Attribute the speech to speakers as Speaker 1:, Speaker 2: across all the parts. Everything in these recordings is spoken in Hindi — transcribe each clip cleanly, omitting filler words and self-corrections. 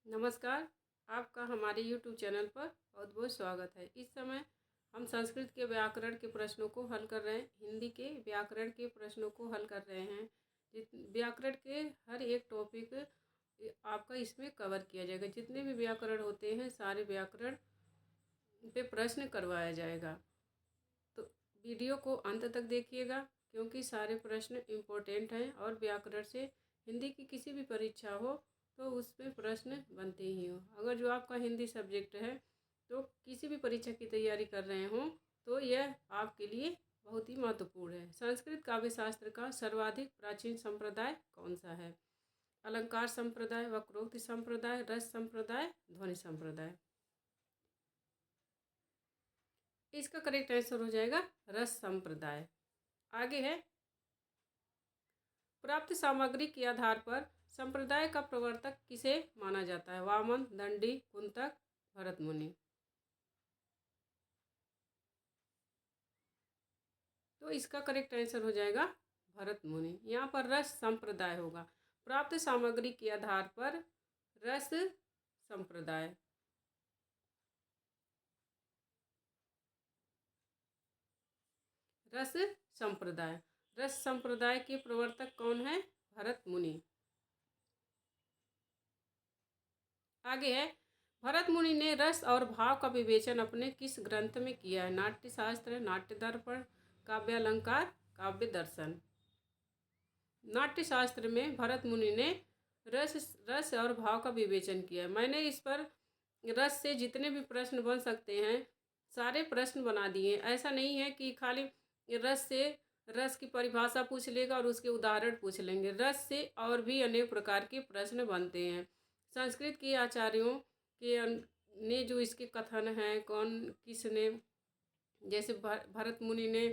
Speaker 1: नमस्कार। आपका हमारे YouTube चैनल पर बहुत बहुत स्वागत है। इस समय हम संस्कृत के व्याकरण के प्रश्नों को हल कर रहे हैं, हिंदी के व्याकरण के प्रश्नों को हल कर रहे हैं। व्याकरण के हर एक टॉपिक आपका इसमें कवर किया जाएगा। जितने भी व्याकरण होते हैं सारे व्याकरण पे प्रश्न करवाया जाएगा। तो वीडियो को अंत तक देखिएगा क्योंकि सारे प्रश्न इम्पोर्टेंट हैं और व्याकरण से हिंदी की किसी भी परीक्षा हो तो उसमें प्रश्न बनते ही हो। अगर जो आपका हिंदी सब्जेक्ट है तो किसी भी परीक्षा की तैयारी कर रहे हों तो यह आपके लिए बहुत ही महत्वपूर्ण है। संस्कृत काव्य शास्त्र का सर्वाधिक प्राचीन संप्रदाय कौन सा है? अलंकार संप्रदाय, वक्रोक्ति संप्रदाय, रस संप्रदाय, ध्वनि संप्रदाय। इसका करेक्ट आंसर हो जाएगा रस संप्रदाय। आगे है, प्राप्त सामग्री के आधार पर संप्रदाय का प्रवर्तक किसे माना जाता है? वामन, दंडी, कुंतक, भरत मुनि। तो इसका करेक्ट आंसर हो जाएगा भरत मुनि। यहाँ पर रस संप्रदाय होगा। प्राप्त सामग्री के आधार पर रस संप्रदाय। रस संप्रदाय। रस संप्रदाय के प्रवर्तक कौन है? भरत मुनि। आगे है, भरत मुनि ने रस और भाव का विवेचन अपने किस ग्रंथ में किया है? नाट्य शास्त्र, नाट्य दर्पण, काव्य अलंकार, काव्य दर्शन। नाट्य शास्त्र में भरत मुनि ने रस और भाव का विवेचन किया है। मैंने इस पर रस से जितने भी प्रश्न बन सकते हैं सारे प्रश्न बना दिए। ऐसा नहीं है कि खाली रस से रस की परिभाषा पूछ लेगा और उसके उदाहरण पूछ लेंगे। रस से और भी अनेक प्रकार के प्रश्न बनते हैं। संस्कृत के आचार्यों के ने जो इसके कथन हैं, कौन किसने, जैसे भरत मुनि ने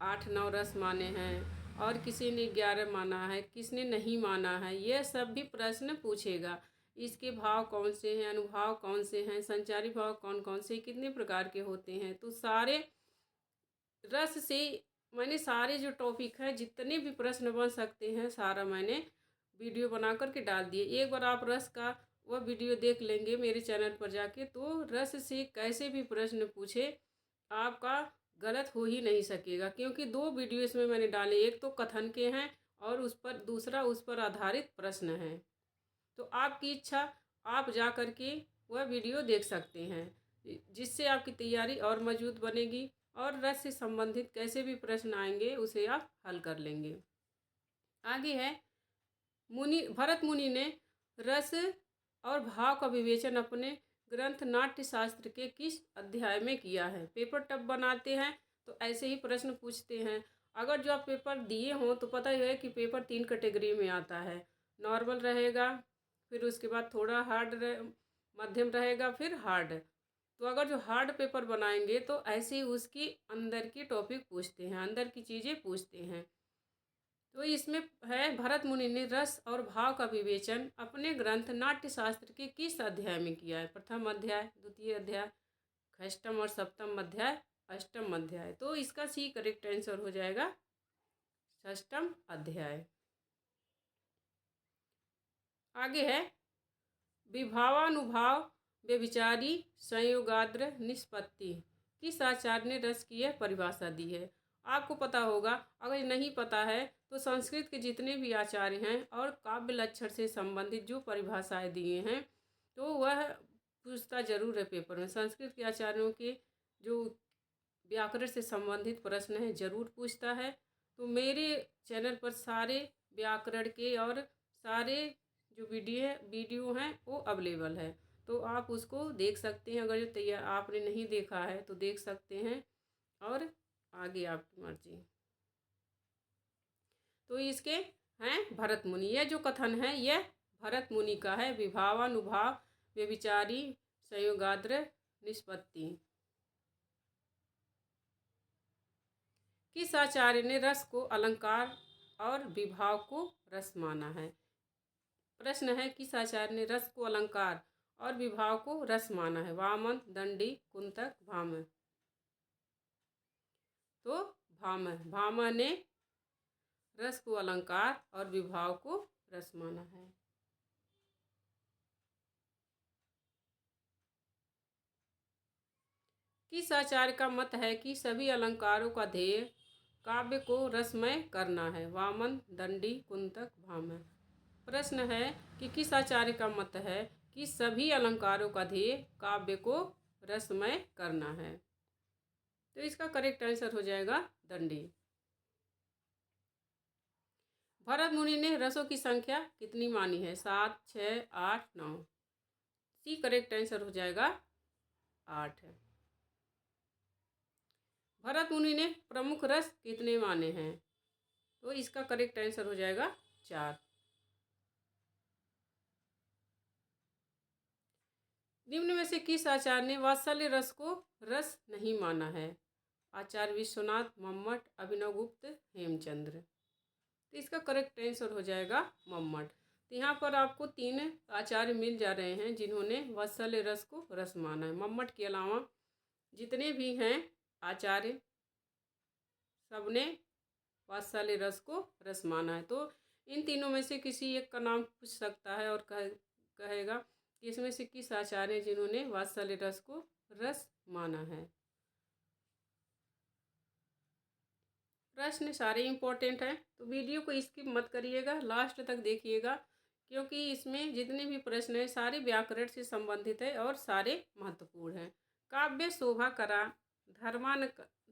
Speaker 1: 8-9 रस माने हैं और किसी ने 11 माना है, किसने नहीं माना है, यह सब भी प्रश्न पूछेगा। इसके भाव कौन से हैं, अनुभाव कौन से हैं, संचारी भाव कौन कौन से, कितने प्रकार के होते हैं। तो सारे रस से मैंने सारे जो टॉपिक हैं जितने भी प्रश्न बन सकते हैं सारा मैंने वीडियो बना करके डाल दिए। एक बार आप रस का वह वीडियो देख लेंगे मेरे चैनल पर जाके तो रस से कैसे भी प्रश्न पूछे आपका गलत हो ही नहीं सकेगा, क्योंकि 2 वीडियो इसमें मैंने डाले। एक तो कथन के हैं और दूसरा उस पर आधारित प्रश्न है। तो आपकी इच्छा, आप जा कर के वह वीडियो देख सकते हैं जिससे आपकी तैयारी और मजबूत बनेगी और रस से संबंधित कैसे भी प्रश्न आएंगे उसे आप हल कर लेंगे। आगे है, भरत मुनि ने रस और भाव का विवेचन अपने ग्रंथ नाट्य शास्त्र के किस अध्याय में किया है? पेपर टब बनाते हैं तो ऐसे ही प्रश्न पूछते हैं। अगर जो आप पेपर दिए हों तो पता ही है कि पेपर 3 कैटेगरी में आता है। नॉर्मल रहेगा, फिर उसके बाद थोड़ा मध्यम रहेगा, फिर हार्ड। तो अगर जो हार्ड पेपर बनाएंगे तो ऐसे ही उसकी अंदर की टॉपिक पूछते हैं, अंदर की चीज़ें पूछते हैं। तो इसमें है, भरत मुनि ने रस और भाव का विवेचन अपने ग्रंथ नाट्य शास्त्र के किस अध्याय में किया है? प्रथम अध्याय, द्वितीय अध्याय, षष्ठम और सप्तम अध्याय, अष्टम अध्याय। तो इसका सी करेक्ट आंसर हो जाएगा षष्ठम अध्याय। आगे है, विभावानुभाव व्यभिचारी संयोगाद्र निष्पत्ति किस आचार्य ने रस की यह परिभाषा दी है? आपको पता होगा। अगर नहीं पता है तो संस्कृत के जितने भी आचार्य हैं और काव्य लक्षण से संबंधित जो परिभाषाएं दिए हैं तो वह पूछता जरूर है पेपर में। संस्कृत के आचार्यों के जो व्याकरण से संबंधित प्रश्न हैं जरूर पूछता है। तो मेरे चैनल पर सारे व्याकरण के और सारे जो वीडियो हैं वो अवेलेबल है, तो आप उसको देख सकते हैं। अगर जो आपने नहीं देखा है तो देख सकते हैं और आगे आपकी मर्जी। तो इसके हैं भरत मुनि। यह जो कथन है यह भरत मुनि का है। विभावानुभाव व्यभिचारी संयोगाद्र निष्पत्ति। किस आचार्य ने रस को अलंकार और विभाव को रस माना है? प्रश्न है, किस आचार्य ने रस को अलंकार और विभाव को रस माना है? वामन, दंडी, कुंतक, भामह। तो भामह ने रस को अलंकार और विभाव को रस माना है। किस आचार्य का मत है कि सभी अलंकारों का ध्येय काव्य को रसमय करना है? वामन, दंडी, कुंतक, भामह। प्रश्न है कि किस आचार्य का मत है कि सभी अलंकारों का ध्येय काव्य को रसमय करना है? तो इसका करेक्ट आंसर हो जाएगा दंडी। भरत मुनि ने रसों की संख्या कितनी मानी है? 7, 6, 8, 9। सी करेक्ट आंसर हो जाएगा 8 है। भरत मुनि ने प्रमुख रस कितने माने हैं? तो इसका करेक्ट आंसर हो जाएगा 4। निम्न में से किस आचार्य ने वात्सल्य रस को रस नहीं माना है? आचार्य विश्वनाथ, मम्मट, अभिनव गुप्त, हेमचंद्र। तो इसका करेक्ट आंसर हो जाएगा मम्मट। तो यहाँ पर आपको 3 आचार्य मिल जा रहे हैं जिन्होंने वात्सल्य रस को रस माना है। मम्मट के अलावा जितने भी हैं आचार्य सबने वात्सल्य रस को रस माना है। तो इन तीनों में से किसी एक का नाम पूछ सकता है और कहेगा कि इसमें से किस आचार्य हैं जिन्होंने वात्सल्य रस को रस माना है। प्रश्न सारे इम्पोर्टेंट हैं, तो वीडियो को स्किप मत करिएगा, लास्ट तक देखिएगा, क्योंकि इसमें जितने भी प्रश्न हैं सारे व्याकरण से संबंधित है और सारे महत्वपूर्ण हैं। काव्य शोभा करा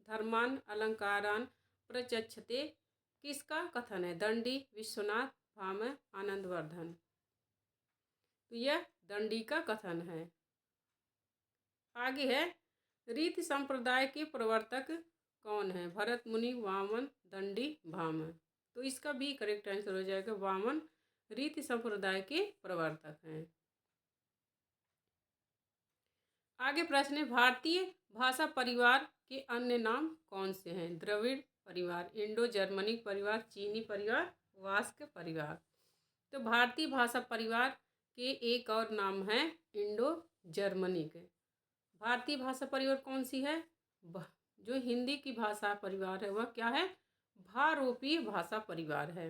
Speaker 1: धर्मान अलंकारान प्रचक्षते किसका कथन है? दंडी, विश्वनाथ, भामह, आनंदवर्धन। तो यह दंडी का कथन है। आगे है रीति संप्रदाय के प्रवर्तक कौन है? भरत मुनि, वामन, दंडी, भामह। तो इसका भी करेक्ट आंसर हो जाएगा वामन रीति संप्रदाय के प्रवर्तक हैं। आगे प्रश्न है भारतीय भाषा परिवार के अन्य नाम कौन से हैं? द्रविड़ परिवार, इंडो जर्मनिक परिवार, चीनी परिवार, वास्क परिवार। तो भारतीय भाषा परिवार के एक और नाम है इंडो जर्मनिक। भारतीय भाषा परिवार कौन सी है? जो हिंदी की भाषा परिवार है वह क्या है? भारोपीय भाषा परिवार है।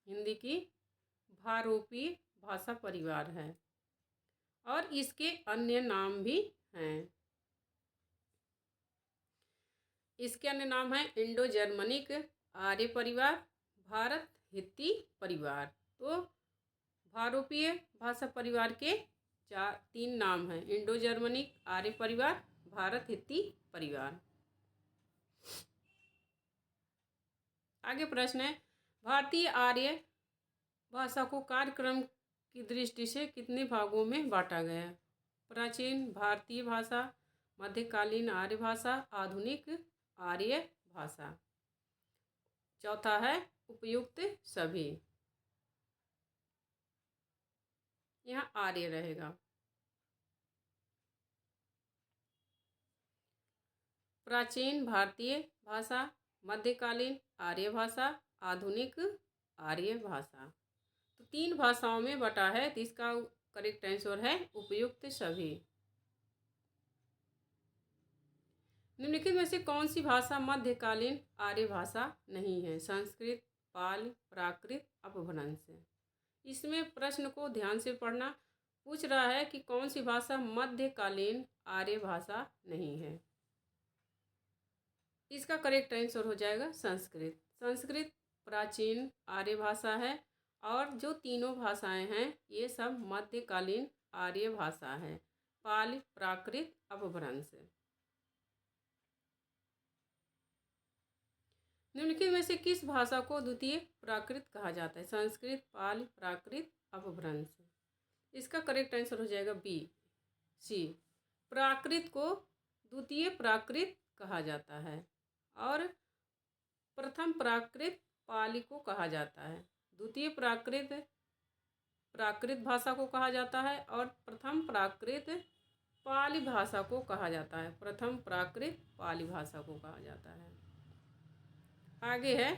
Speaker 1: हिंदी की भारोपीय भाषा परिवार है और इसके अन्य नाम भी हैं। इसके अन्य नाम है इंडो जर्मनिक, आर्य परिवार, भारत हित्ती परिवार। तो भारोपीय भाषा परिवार के 3 नाम हैं, इंडो जर्मनिक, आर्य परिवार, भारत हित्ती परिवार। आगे प्रश्न है भारतीय आर्य भाषा को कार्यक्रम की दृष्टि से कितने भागों में बांटा गया है? प्राचीन भारतीय भाषा, मध्यकालीन आर्य भाषा, आधुनिक आर्य भाषा। चौथा है उपयुक्त सभी। यहाँ आर्य रहेगा। प्राचीन भारतीय भाषा, मध्यकालीन आर्य भाषा, आधुनिक आर्य भाषा। तो 3 भाषाओं में बटा है, तो इसका करेक्ट आंसर है उपयुक्त सभी। निम्नलिखित में से कौन सी भाषा मध्यकालीन आर्य भाषा नहीं है? संस्कृत, पाली, प्राकृत, अपभ्रंश। इसमें प्रश्न को ध्यान से पढ़ना। पूछ रहा है कि कौन सी भाषा मध्यकालीन आर्य भाषा नहीं है। इसका करेक्ट आंसर हो जाएगा संस्कृत। संस्कृत प्राचीन आर्य भाषा है और जो तीनों भाषाएं हैं ये सब मध्यकालीन आर्य भाषा है। पाली, प्राकृत, अपभ्रंश। निम्नलिखित में से किस भाषा को द्वितीय प्राकृत कहा जाता है? संस्कृत, पाली, प्राकृत, अपभ्रंश। इसका करेक्ट आंसर हो जाएगा बी, सी। प्राकृत को द्वितीय प्राकृत कहा जाता है और प्रथम प्राकृत पाली को कहा जाता है। द्वितीय प्राकृत प्राकृत भाषा को कहा जाता है और प्रथम प्राकृत पाली भाषा को कहा जाता है। प्रथम प्राकृत पाली भाषा को कहा जाता है। आगे है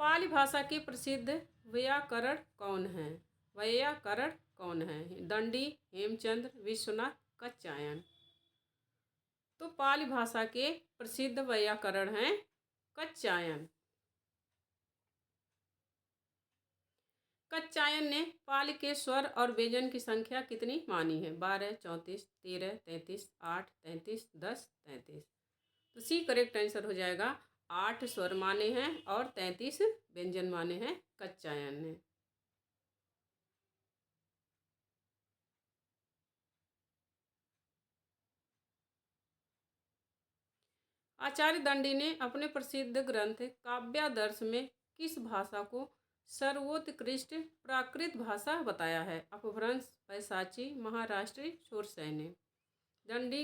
Speaker 1: पाली भाषा के प्रसिद्ध वैयाकरण कौन है? वैयाकरण कौन है? दंडी, हेमचंद्र, विश्वनाथ, कच्चायन। तो पाली भाषा के प्रसिद्ध वैयाकरण हैं कच्चायन। कच्चायन ने पाली के स्वर और व्यंजन की संख्या कितनी मानी है? 12, 34, 13, 33, 8, 33, 10, 33। तो सी करेक्ट आंसर हो जाएगा। 8 स्वर माने हैं और 33 व्यंजन माने हैं कच्चायन ने। आचार्य दंडी ने अपने प्रसिद्ध ग्रंथ काव्यादर्श में किस भाषा को सर्वोत्कृष्ट प्राकृत भाषा बताया है? अपभ्रंश, पैशाची, महाराष्ट्री, शोरसैनी। दंडी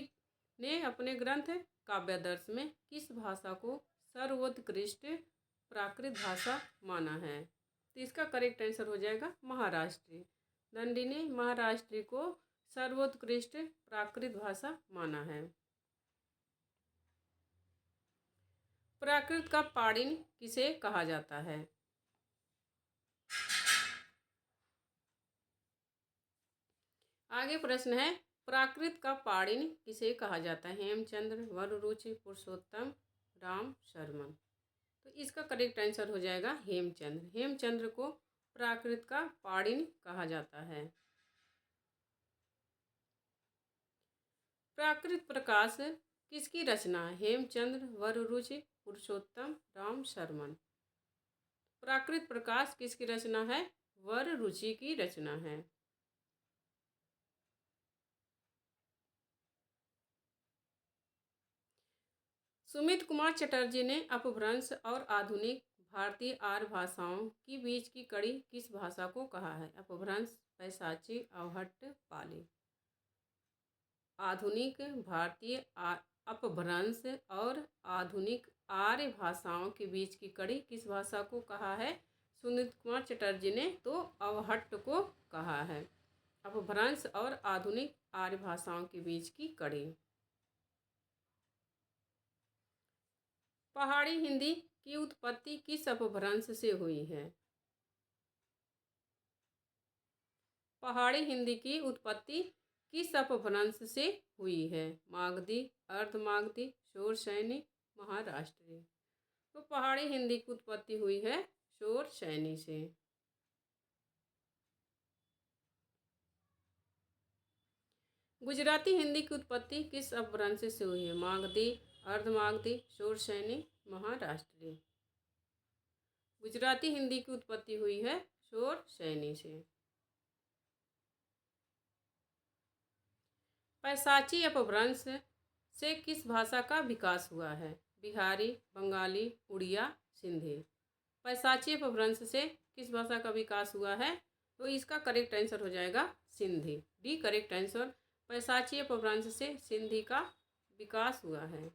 Speaker 1: ने अपने ग्रंथ काव्यादर्श में किस भाषा को सर्वोत्कृष्ट प्राकृत भाषा माना है? तो इसका करेक्ट आंसर हो जाएगा महाराष्ट्री। दंडी ने महाराष्ट्री को सर्वोत्कृष्ट प्राकृत भाषा माना है। प्राकृत का पाणिनि किसे कहा जाता है? आगे प्रश्न है, प्राकृत का पाणिनि किसे कहा जाता है? हेमचंद्र, वररुचि, पुरुषोत्तम, राम शर्मन। तो इसका करेक्ट आंसर हो जाएगा हेमचंद्र। हेमचंद्र को प्राकृत का पाणिनि कहा जाता है। प्राकृत प्रकाश किसकी रचना है? हेमचंद्र, वररुचि, पुरुषोत्तम, राम शर्मन। प्राकृत प्रकाश किसकी रचना है? वररुचि की रचना है। सुमित कुमार चटर्जी ने अपभ्रंश और आधुनिक भारतीय आर्य भाषाओं की बीच की कड़ी किस भाषा को कहा है? अपभ्रंश, पैशाची, अवहट्ट, पाली। आधुनिक भारतीय अपभ्रंश और आधुनिक आर्य भाषाओं के बीच की कड़ी किस भाषा को कहा है? सुमित कुमार चटर्जी ने तो अवहट्ट को कहा है। अपभ्रंश और आधुनिक आर्य भाषाओं के बीच की कड़ी। पहाड़ी हिंदी की उत्पत्ति किस अपभ्रंश से हुई है? पहाड़ी हिंदी की उत्पत्ति किस अपभ्रंश से हुई है? मागधी, अर्धमागधी, शोरसैनी, महाराष्ट्री। तो पहाड़ी हिंदी की उत्पत्ति हुई है शोरसैनी से। गुजराती हिंदी की उत्पत्ति किस अपभ्रंश से हुई है? मागधी, अर्धमागधी, शोरसैनी, महाराष्ट्री। गुजराती हिंदी की उत्पत्ति हुई है शोरसैनी से। पैशाची अपभ्रंश से किस भाषा का विकास हुआ है? बिहारी, बंगाली, उड़िया, सिंधी। पैशाची अपभ्रंश से किस भाषा का विकास हुआ है? तो इसका करेक्ट आंसर हो जाएगा सिंधी। D correct answer. पैशाची अपभ्रंश से सिंधी का विकास हुआ है।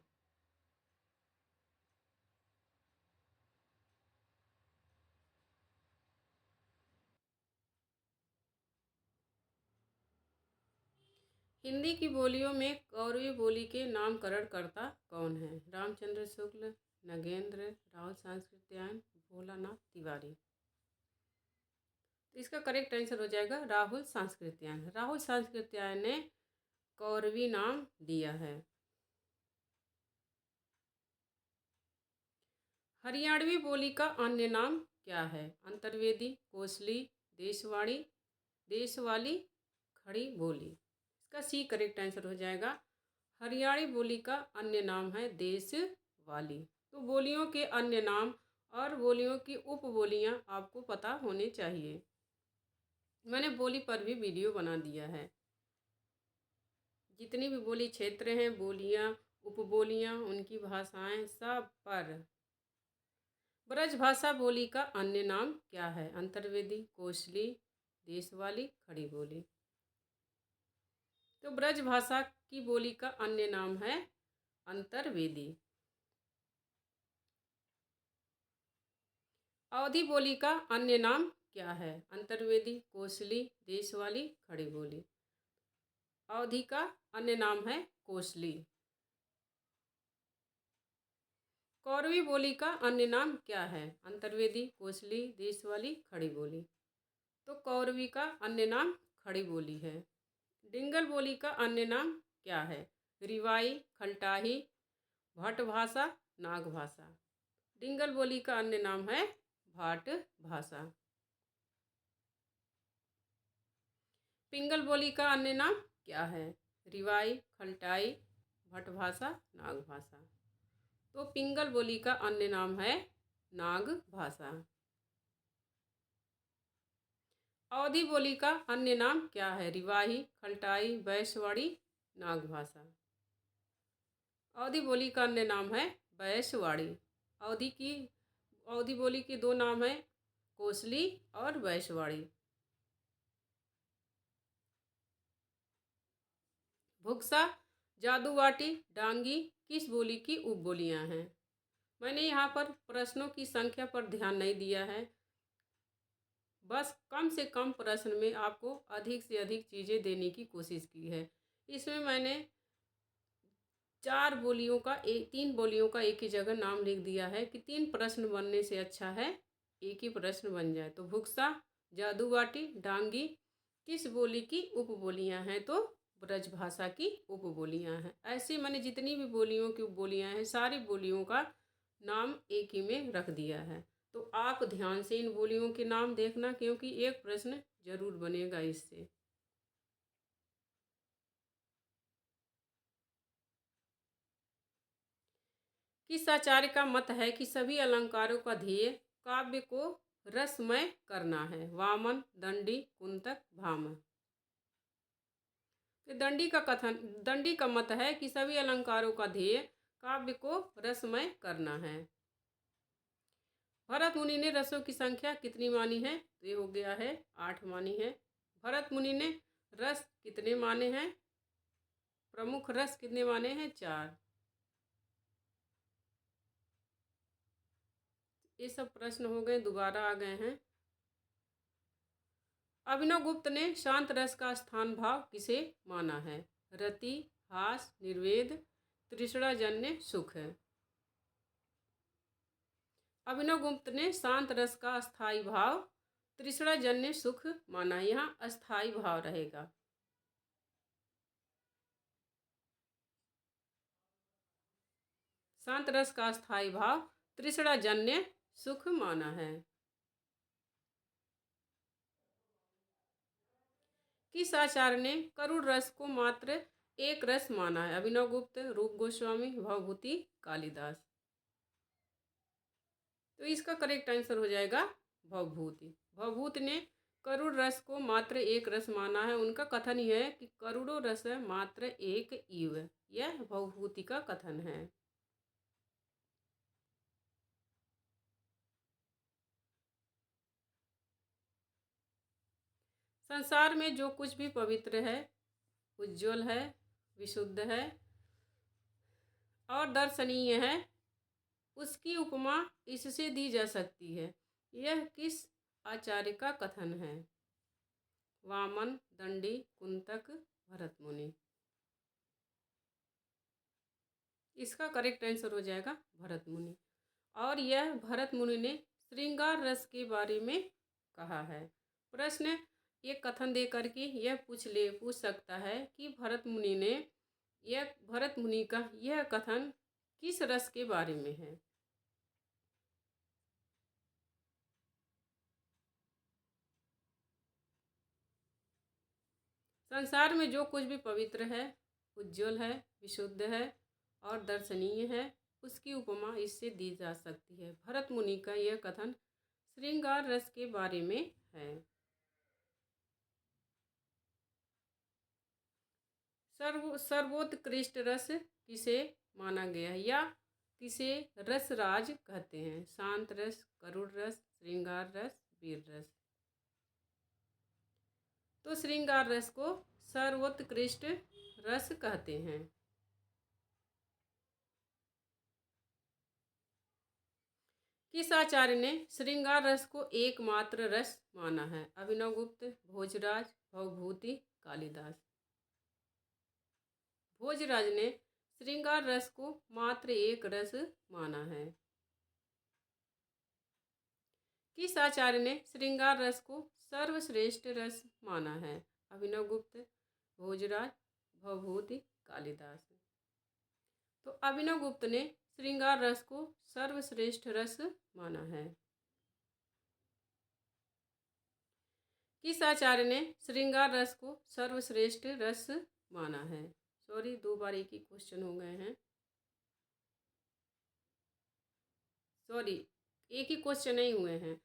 Speaker 1: हिंदी की बोलियों में कौरवी बोली के नामकरण कर्ता कौन है? रामचंद्र शुक्ल, नगेंद्र, राहुल सांस्कृत्यायन, भोलानाथ तिवारी। तो इसका करेक्ट आंसर हो जाएगा राहुल सांस्कृत्यायन। राहुल सांस्कृत्यायन ने कौरवी नाम दिया है। हरियाणवी बोली का अन्य नाम क्या है? अंतर्वेदी, कोसली, देशवाड़ी, देशवाली, खड़ी बोली। इसका सी करेक्ट आंसर हो जाएगा। हरियाणवी बोली का अन्य नाम है देशवाली। तो बोलियों के अन्य नाम और बोलियों की उपबोलियां आपको पता होने चाहिए। मैंने बोली पर भी वीडियो बना दिया है। जितनी भी बोली क्षेत्र हैं, बोलियां, उपबोलियां, उनकी भाषाएं सब पर। ब्रजभाषा बोली का अन्य नाम क्या है? अंतर्वेदी, कोसली, देशवाली, खड़ी बोली। तो ब्रजभाषा की बोली का अन्य नाम है अंतर्वेदी। अवधी बोली का अन्य नाम क्या है? अंतर्वेदी, कोसली, देशवाली, खड़ी बोली। अवधी का अन्य नाम है कोसली। कौरवी बोली का अन्य नाम क्या है? अंतर्वेदी, कोसली, देशवाली, खड़ी बोली। तो कौरवी का अन्य नाम खड़ी बोली है। डिंगल बोली का अन्य नाम क्या है? रिवाई, खलटाही, भट्ट भाषा, नाग भाषा। डिंगल बोली का अन्य नाम है भाट भाषा। पिंगल बोली का अन्य नाम क्या है? रिवाई, खलटाई, भटभाषा, नागभाषा। तो पिंगल बोली का अन्य नाम है नागभाषा। अवधी बोली का अन्य नाम क्या है? रिवाही, खलटाई, बैसवाड़ी, नागभाषा। अवधी बोली का अन्य नाम है बैसवाड़ी। अवधी बोली के दो नाम हैं, कोसली और बैसवाड़ी। भुक्सा, जादूवाटी, डांगी किस बोली की उपबोलियां हैं? मैंने यहाँ पर प्रश्नों की संख्या पर ध्यान नहीं दिया है, बस कम से कम प्रश्न में आपको अधिक से अधिक चीज़ें देने की कोशिश की है। इसमें मैंने तीन बोलियों का एक ही जगह नाम लिख दिया है कि 3 प्रश्न बनने से अच्छा है एक ही प्रश्न बन जाए। तो भुक्सा, जादूवाटी, डांगी किस बोली की उपबोलियां हैं? तो ब्रजभाषा की उपबोलियां हैं। ऐसे मैंने जितनी भी बोलियों की उपबोलियां हैं सारी बोलियों का नाम एक ही में रख दिया है। तो आप ध्यान से इन बोलियों के नाम देखना, क्योंकि एक प्रश्न जरूर बनेगा इससे। किस आचार्य का मत है कि सभी अलंकारों का ध्येय काव्य को रसमय करना है? वामन, दंडी, कुंतक, भामह। तो दंडी का मत है कि सभी अलंकारों का ध्येय काव्य को रसमय करना है। भरत मुनि ने रसों की संख्या कितनी मानी है? तो ये हो गया है 8 मानी है। भरत मुनि ने रस कितने माने हैं? प्रमुख रस कितने माने हैं? 4। ये सब प्रश्न हो गए, दोबारा आ गए हैं। अभिनव गुप्त ने शांत रस का स्थान भाव किसे माना है? रति, हास, निर्वेद, तृष्णाजन्य, सुख है। अभिनव गुप्त ने शांत रस का स्थायी भाव तृष्णाजन्य सुख माना। यहाँ अस्थायी भाव रहेगा। शांत रस का स्थायी भाव तृष्णाजन्य सुख माना है। किस आचार्य ने करुण रस को मात्र एक रस माना है? अभिनव गुप्त, रूप गोस्वामी, भवभूति, कालिदास। तो इसका करेक्ट आंसर हो जाएगा भवभूति। भवभूति ने करुण रस को मात्र एक रस माना है। उनका कथन यह है कि करुणो रस मात्र एक इव। यह भवभूति का कथन है। संसार में जो कुछ भी पवित्र है, उज्ज्वल है, विशुद्ध है और दर्शनीय है, उसकी उपमा इससे दी जा सकती है। यह किस आचार्य का कथन है? वामन, दंडी, कुंतक, भरत मुनि। इसका करेक्ट आंसर हो जाएगा भरत मुनि। और यह भरत मुनि ने श्रृंगार रस के बारे में कहा है। प्रश्न एक कथन दे करके यह पूछ सकता है कि भरत मुनि का यह कथन किस रस के बारे में है? संसार में जो कुछ भी पवित्र है, उज्ज्वल है, विशुद्ध है और दर्शनीय है, उसकी उपमा इससे दी जा सकती है। भरत मुनि का यह कथन श्रृंगार रस के बारे में है। सर्वोत्कृष्ट रस किसे माना गया है या किसे रसराज कहते हैं? शांत रस, करुण रस, श्रृंगार रस, वीर रस। तो श्रृंगार रस को सर्वोत्कृष्ट रस कहते हैं। किस आचार्य ने श्रृंगार रस को एकमात्र रस माना है? अभिनव गुप्त, भोजराज, भवभूति, कालिदास। भोजराज ने श्रृंगार रस को मात्र एक रस माना है। किस आचार्य ने श्रृंगार रस को सर्वश्रेष्ठ रस माना है? अभिनव गुप्त, भोजराज, भवभूति, कालिदास। तो अभिनव गुप्त ने श्रृंगार रस को सर्वश्रेष्ठ रस माना है। किस आचार्य ने श्रृंगार रस को सर्वश्रेष्ठ रस माना है? सॉरी, 2 बार एक ही क्वेश्चन हो गए हैं। सॉरी, एक ही क्वेश्चन नहीं हुए हैं।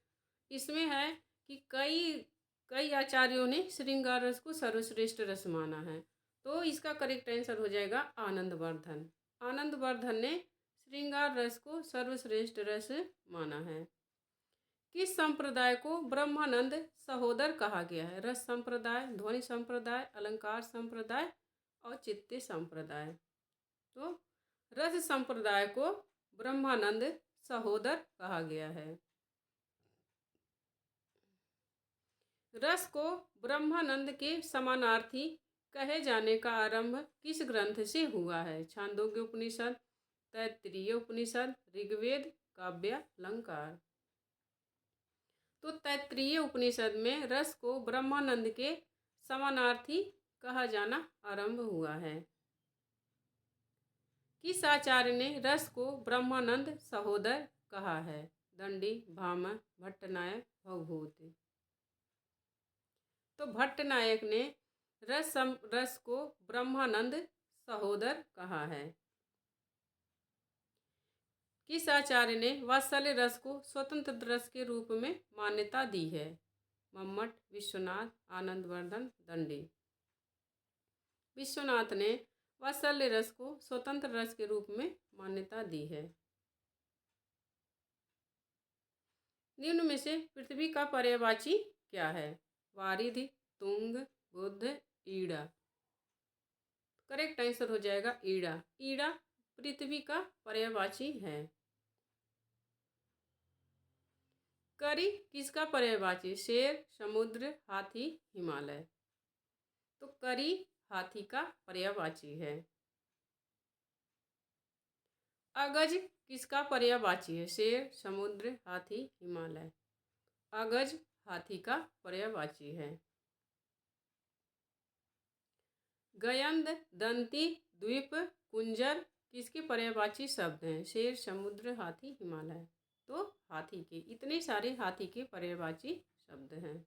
Speaker 1: इसमें है कि कई कई आचार्यों ने श्रृंगार रस को सर्वश्रेष्ठ रस माना है। तो इसका करेक्ट आंसर हो जाएगा आनंदवर्धन। आनंदवर्धन ने श्रृंगार रस को सर्वश्रेष्ठ रस माना है। किस संप्रदाय को ब्रह्मानंद सहोदर कहा गया है? रस संप्रदाय, ध्वनि संप्रदाय, अलंकार संप्रदाय, औचित्य संप्रदाय। तो रस संप्रदाय को ब्रह्मानंद सहोदर कहा गया है। रस को ब्रह्मानंद के समानार्थी कहे जाने का आरंभ किस ग्रंथ से हुआ है? छांदोग्य उपनिषद, तैत्तिरीय उपनिषद, ऋग्वेद, काव्य अलंकार। तो तैत्तिरीय उपनिषद में रस को ब्रह्मानंद के समानार्थी कहा जाना आरंभ हुआ है। किस आचार्य ने रस को ब्रह्मानंद सहोदर कहा है? दंडी, भामह, भट्टनायक, भवभूति। तो भट्टनायक ने रस को ब्रह्मानंद सहोदर कहा है। किस आचार्य ने वात्सल्य रस को स्वतंत्र रस के रूप में मान्यता दी है? मम्मट, विश्वनाथ, आनंदवर्धन, दंडी। विश्वनाथ ने वात्सल्य रस को स्वतंत्र रस के रूप में मान्यता दी है। निम्न में से पृथ्वी का पर्यायवाची क्या है? वारिधि, तुंग, बुध, ईड़ा। करेक्ट आंसर हो जाएगा ईड़ा। ईड़ा पृथ्वी का पर्यायवाची है। करी किसका पर्यायवाची? शेर, समुद्र, हाथी, हिमालय। तो करी हाथी का पर्यायवाची है। अगज किसका पर्यायवाची है? शेर, समुद्र, हाथी, हिमालय। अगज हाथी का पर्यायवाची है। गयंद, दंती, द्वीप, कुंजर किसके पर्यायवाची शब्द हैं? शेर, समुद्र, हाथी, हिमालय। तो हाथी के, इतने सारे हाथी के पर्यायवाची शब्द हैं।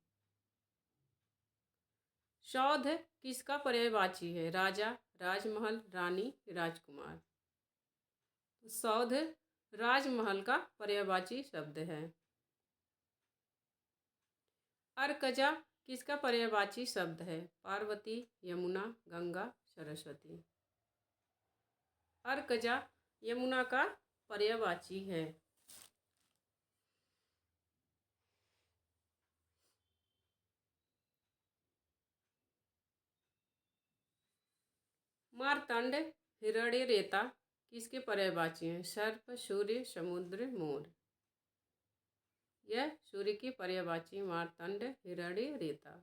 Speaker 1: सौध किसका पर्यायवाची है? राजा, राजमहल, रानी, राजकुमार। सौध राजमहल का पर्यायवाची शब्द है। अर्कजा किसका पर्यायवाची शब्द है? पार्वती, यमुना, गंगा, सरस्वती। अर्कजा यमुना का पर्यायवाची है। मार्तंड, हिरण्यरेता किसके पर्यायवाची हैं? सर्प, सूर्य, समुद्र, मोर। यह सूर्य की पर्यायवाची मार्तंड, हिरण्यरेता।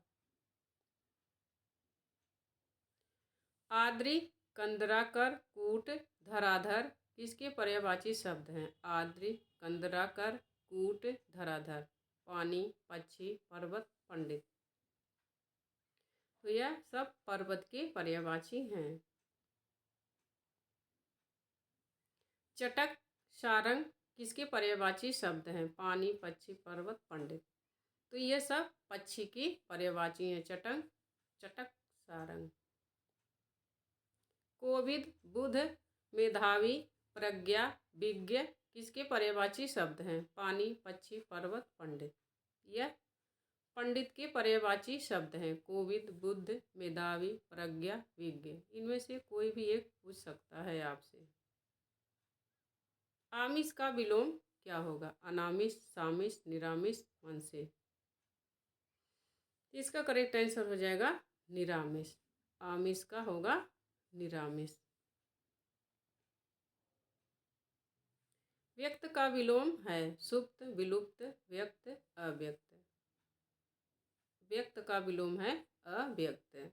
Speaker 1: आद्रि, कंदराकर, कूट, धराधर किसके पर्यायवाची शब्द हैं? आद्रि, कंदराकर, कूट, धराधर। पानी, पक्षी, पर्वत, पंडित। तो यह सब पर्वत के पर्यायवाची हैं। चटक, सारंग किसके पर्यायवाची शब्द हैं? पानी, पक्षी, पर्वत, पंडित। तो ये सब पक्षी की पर्यायवाची हैं। चटक, सारंग। कोविद, बुध, मेधावी, प्रज्ञा, विज्ञ किसके पर्यायवाची शब्द हैं? पानी, पक्षी, पर्वत, पंडित। यह पंडित के पर्यायवाची शब्द हैं। कोविद, बुद्ध, मेधावी, प्रज्ञा, विज्ञ। इनमें से कोई भी एक पूछ सकता है आपसे। आमिष का विलोम क्या होगा? अनामिष, सामिष, निरामिष, मनसे। इसका करेक्ट आंसर हो जाएगा निरामिष। आमिष का होगा निरामिष। व्यक्त का विलोम है सुप्त, विलुप्त, व्यक्त, अव्यक्त। व्यक्त का विलोम है अव्यक्त।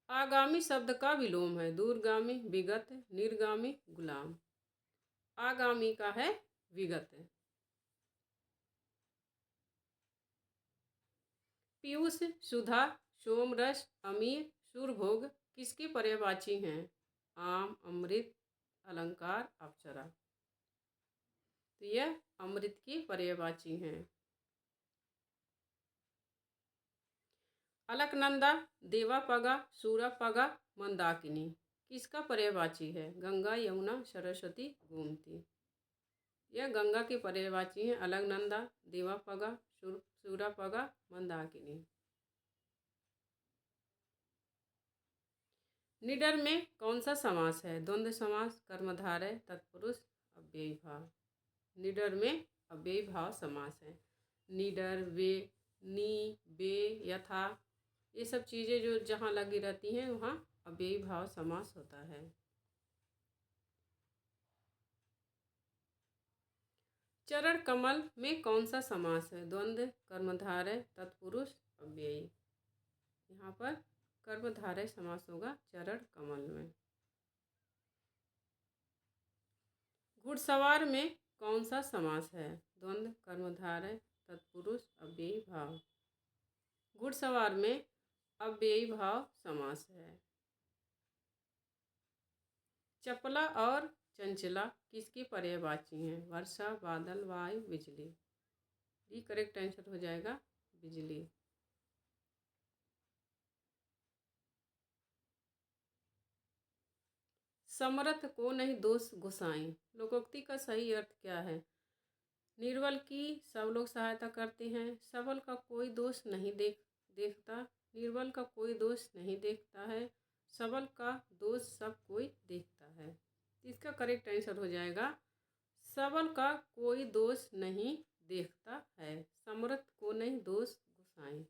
Speaker 1: आगामी शब्द का विलोम है दूरगामी, विगत, निर्गामी, गुलाम। आगामी का है विगत। पीयूष, सुधा, सोमरस, अमीय, सुरभोग किसके पर्यायवाची हैं? आम, अमृत, अलंकार, अप्सरा। तो यह अमृत की पर्यायवाची हैं। अलकनंदा, देवापगा, शूरपगा, मंदाकिनी किसका पर्यायवाची है? गंगा, यमुना, सरस्वती, गोमती। यह गंगा की पर्यायवाची है अलकनंदा, देवापगा, शूरपगा, मंदाकिनी। निडर में कौन सा समास है? द्वंद्व समास, कर्मधारय, तत्पुरुष, अव्ययी भाव। निडर में अव्ययी भाव समास है। निडर, वे, नी, बे, यथा, ये सब चीज़ें जो जहाँ लगी रहती हैं वहाँ अव्ययी भाव समास होता है। चरण कमल में कौन सा समास है? द्वंद्व, कर्मधारय, तत्पुरुष, अव्ययी। यहाँ पर कर्मधारय समास होगा चरण कमल में। घुड़सवार में कौन सा समास है? द्वंद्व, कर्मधारय, तत्पुरुष, अव्ययी भाव। घुड़सवार में अव्ययी भाव समास है। चपला और चंचला किसकी पर्यायवाची हैं? वर्षा, बादल, वायु, बिजली। ये करेक्ट आंसर हो जाएगा बिजली। समर्थ को नहीं दोष गुसाई, लोकोक्ति का सही अर्थ क्या है? निर्बल की सब लोग सहायता करते हैं, सबल का कोई दोष नहीं देखता, निर्बल का कोई दोष नहीं देखता है, सबल का दोष सब कोई देखता है। इसका करेक्ट आंसर हो जाएगा सबल का कोई दोष नहीं देखता है, समर्थ को नहीं दोष गुसाई।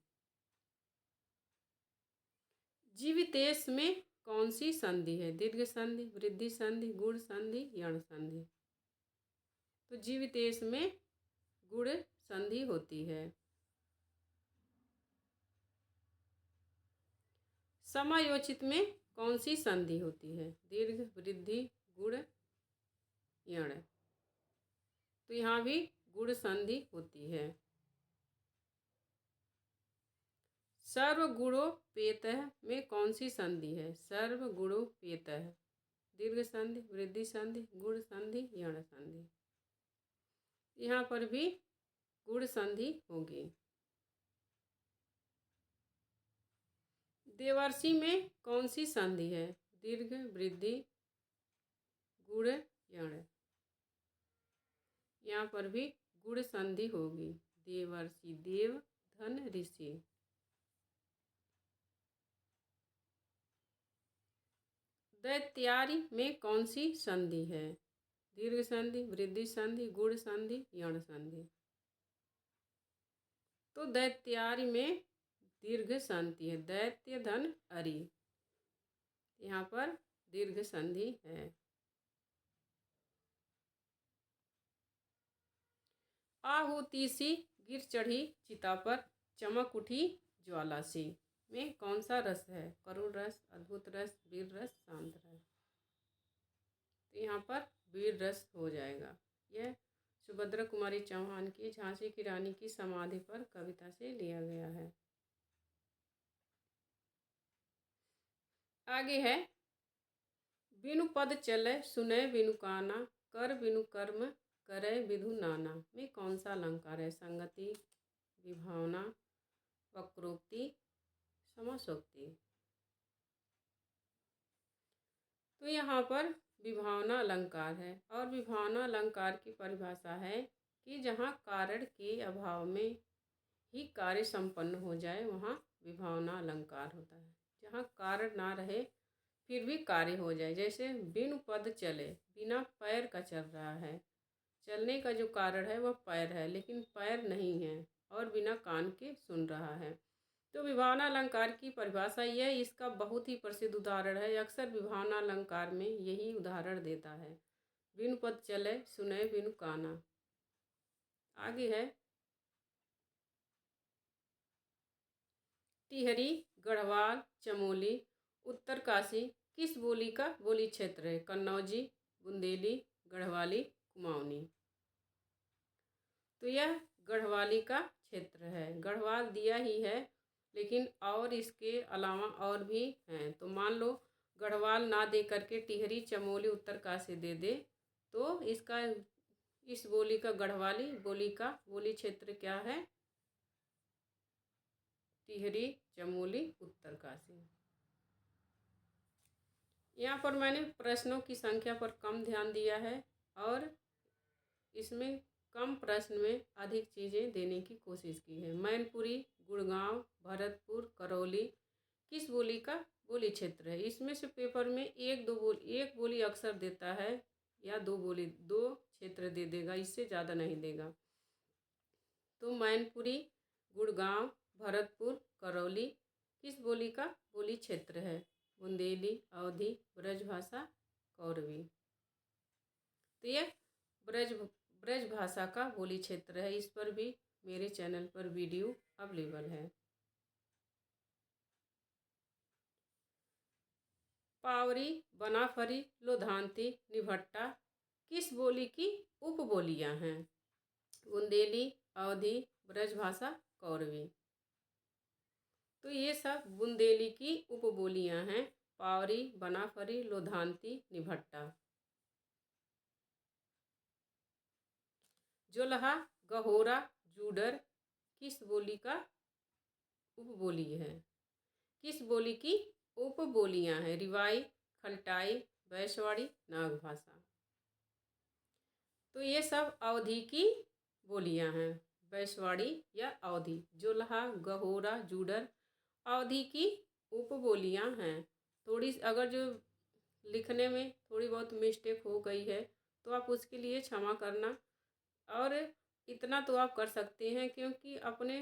Speaker 1: जीवितेश में कौन सी संधि है? दीर्घ संधि, वृद्धि संधि, गुण संधि, यण संधि। तो जीवितेश में गुण संधि होती है। समायोचित में कौन सी संधि होती है? दीर्घ, वृद्धि, गुण, यण। तो यहाँ भी गुण संधि होती है। सर्वगुणोपेतः में कौन सी संधि है? सर्वगुणोपेतः, दीर्घ संधि, वृद्धि संधि, गुण संधि, यण संधि। यहाँ पर भी गुण संधि होगी। देवर्षि में कौन सी संधि है? दीर्घ, वृद्धि, गुण, यण। यहाँ पर भी गुण संधि होगी। देवर्षि, देव, धन, ऋषि। दैत्यारी में कौन सी संधि है? दीर्घ संधि, वृद्धि संधि, गुण संधि, यण संधि। तो दैत्यारी में दीर्घ संधि है। दैत्य, धन, अरि, यहाँ पर दीर्घ संधि है। आहुति सी गिर चढ़ी चिता पर, चमक उठी ज्वाला सी में कौन सा रस है? करुण रस, अद्भुत रस, वीर रस, शांत रस। तो यहाँ पर वीर रस हो जाएगा। यह सुभद्रा कुमारी चौहान की झांसी की रानी की समाधि पर कविता से लिया गया है। आगे है बिनु पद चले सुने बिनु काना, कर बिनु कर्म करे विधु नाना में कौन सा अलंकार है? संगति, विभावना, वक्रोक्ति, समासोक्ति। तो यहाँ पर विभावना अलंकार है और विभावना अलंकार की परिभाषा है कि जहाँ कारण के अभाव में ही कार्य संपन्न हो जाए वहाँ विभावना अलंकार होता है। जहाँ कारण ना रहे फिर भी कार्य हो जाए, जैसे बिनु पद चले, बिना पैर का चल रहा है। चलने का जो कारण है वह पैर है, लेकिन पैर नहीं है और बिना कान के सुन रहा है। तो विभावना अलंकार की परिभाषा यह इसका बहुत ही प्रसिद्ध उदाहरण है। अक्सर विभावना अलंकार में यही उदाहरण देता है, बिनु पद चले सुने बिनु काना। आगे है टिहरी, गढ़वाल, चमोली, उत्तरकाशी किस बोली का बोली क्षेत्र है? कन्नौजी, बुंदेली, गढ़वाली, कुमाऊनी। तो यह गढ़वाली का क्षेत्र है। गढ़वाल दिया ही है, लेकिन और इसके अलावा और भी हैं। तो मान लो गढ़वाल ना दे करके टिहरी, चमोली, उत्तरकाशी दे दे, तो इसका इस बोली का गढ़वाली बोली का बोली क्षेत्र क्या है? टिहरी, चमोली, उत्तरकाशी। यहाँ पर मैंने प्रश्नों की संख्या पर कम ध्यान दिया है और इसमें कम प्रश्न में अधिक चीज़ें देने की कोशिश की है। मैनपुरी, गुड़गांव, भरतपुर, करौली किस बोली का बोली क्षेत्र है? इसमें से पेपर में एक बोली अक्सर देता है या दो क्षेत्र दे देगा, इससे ज़्यादा नहीं देगा। तो मैनपुरी, गुड़गांव, भरतपुर, करौली किस बोली का बोली क्षेत्र है? बुंदेली, अवधी, ब्रजभाषा, कौरवी। तो यह ब्रज भाषा का बोली क्षेत्र है। इस पर भी मेरे चैनल पर वीडियो अवेलेबल है। पावरी, बनाफरी, लोधांती, निभट्टा किस बोली की उपबोलियां हैं? बुंदेली, अवधी, ब्रजभाषा, कौरवी। तो ये सब बुंदेली की उपबोलियां हैं। पावरी, बनाफरी, लोधांती, निभट्टा। जोलहा, गहोरा, जूडर किस बोली का उपबोली है? किस बोली की उपबोलियां हैं? रिवाई, खलटाई, बैशवाड़ी, नागभाषा। तो ये सब अवधी की बोलियां हैं, बैशवाड़ी या अवधी। जोलहा, गहोरा, जूडर अवधी की उपबोलियां हैं। थोड़ी अगर जो लिखने में थोड़ी बहुत मिस्टेक हो गई है तो आप उसके लिए क्षमा करना। और इतना तो आप कर सकते हैं क्योंकि अपने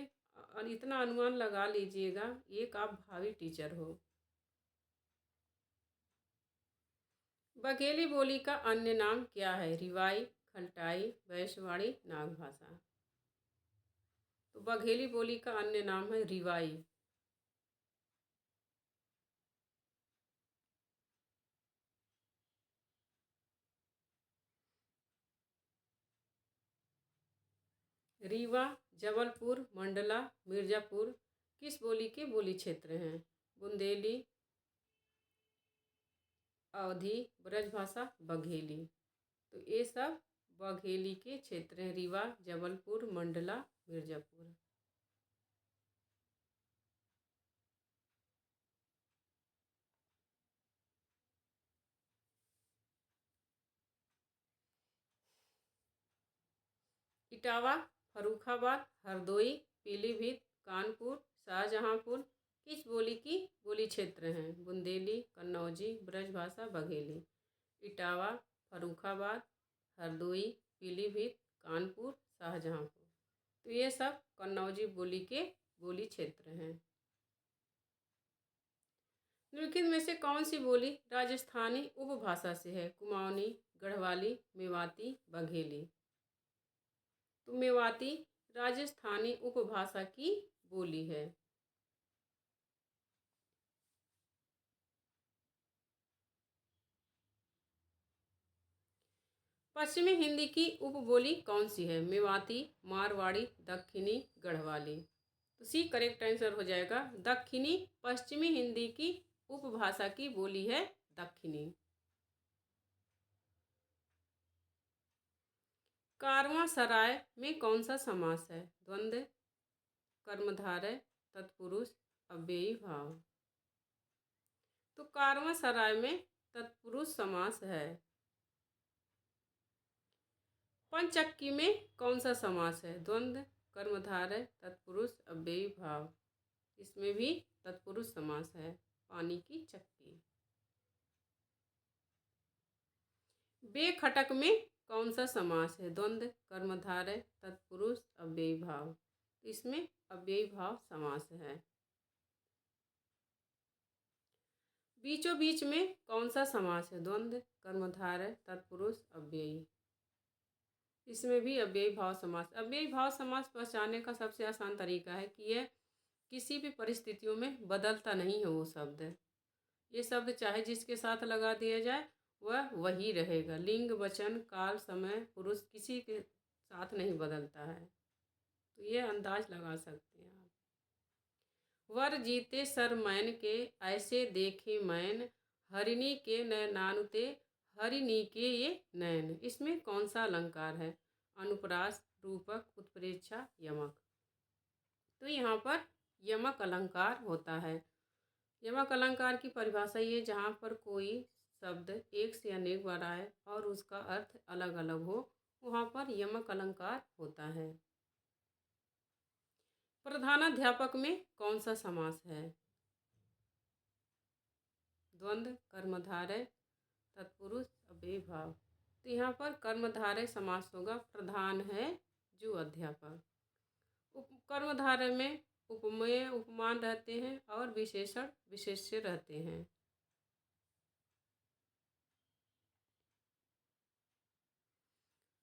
Speaker 1: इतना अनुमान लगा लीजिएगा, एक आप भावी टीचर हो। बघेली बोली का अन्य नाम क्या है? रिवाई, खलटाई, बैशवाड़ी, नागभाषा। तो बघेली बोली का अन्य नाम है रिवाई। रीवा, जबलपुर, मंडला, मिर्ज़ापुर किस बोली के बोली क्षेत्र हैं? बुंदेली, अवधी, ब्रजभाषा, बघेली। तो ये सब बघेली के क्षेत्र हैं। रीवा, जबलपुर, मंडला, मिर्ज़ापुर। इटावा, फर्रुखाबाद, हरदोई, पीलीभीत, कानपुर, शाहजहांपुर किस बोली की बोली क्षेत्र हैं? बुंदेली, कन्नौजी, ब्रजभाषा, बघेली। इटावा, फर्रुखाबाद, हरदोई, पीलीभीत, कानपुर, शाहजहांपुर। तो ये सब कन्नौजी बोली के बोली क्षेत्र हैं। निम्नलिखित में से कौन सी बोली राजस्थानी उपभाषा से है? कुमाऊनी, गढ़वाली, मेवाती, बघेली। तो मेवाती राजस्थानी उपभाषा की बोली है। पश्चिमी हिंदी की उपबोली कौन सी है? मेवाती, मारवाड़ी, दक्षिणी, गढ़वाली। तो सी करेक्ट आंसर हो जाएगा दक्षिणी। पश्चिमी हिंदी की उपभाषा की बोली है दक्षिणी। कारवां सराय में कौन सा समास है? द्वंद्व, कर्मधारय, तत्पुरुष, अव्ययी भाव। तो कारवां सराय में तत्पुरुष समास है। पंचक्की में कौन सा समास है? द्वंद्व, कर्मधारय, तत्पुरुष, अव्ययी भाव। इसमें भी तत्पुरुष समास है। पानी की चक्की। बेखटक में कौन सा समास है? द्वंद्व, कर्मधारय, तत्पुरुष, अव्ययी भाव। इसमें अव्ययी भाव समास है। बीचों बीच में कौन सा समास है? द्वंद्व, कर्मधारय, तत्पुरुष, अव्ययी। इसमें भी अव्ययी भाव समास। अव्ययी भाव समास पहचानने का सबसे आसान तरीका है कि यह किसी भी परिस्थितियों में बदलता नहीं है। वो शब्द ये शब्द चाहे जिसके साथ लगा दिया जाए वह वही रहेगा। लिंग, वचन, काल, समय, पुरुष किसी के साथ नहीं बदलता है। तो ये अंदाज लगा सकते हैं आप। वर जीते सर मैन के ऐसे देखे मैन, हरिणी के नैनानुते हरिणी के ये नैन। इसमें कौन सा अलंकार है? अनुप्रास, रूपक, उत्प्रेक्षा, यमक। तो यहाँ पर यमक अलंकार होता है। यमक अलंकार की परिभाषा ये, जहाँ पर कोई शब्द एक से अनेक बार आए और उसका अर्थ अलग अलग हो, वहाँ पर यमक अलंकार होता है। प्रधानाध्यापक में कौन सा समास है? द्वंद्व, कर्मधारय, तत्पुरुष, अव्ययीभाव। तो यहाँ पर कर्मधारय समास होगा। प्रधान है जो अध्यापक। कर्मधारय में उपमेय उपमान रहते हैं और विशेषण विशेष्य रहते हैं।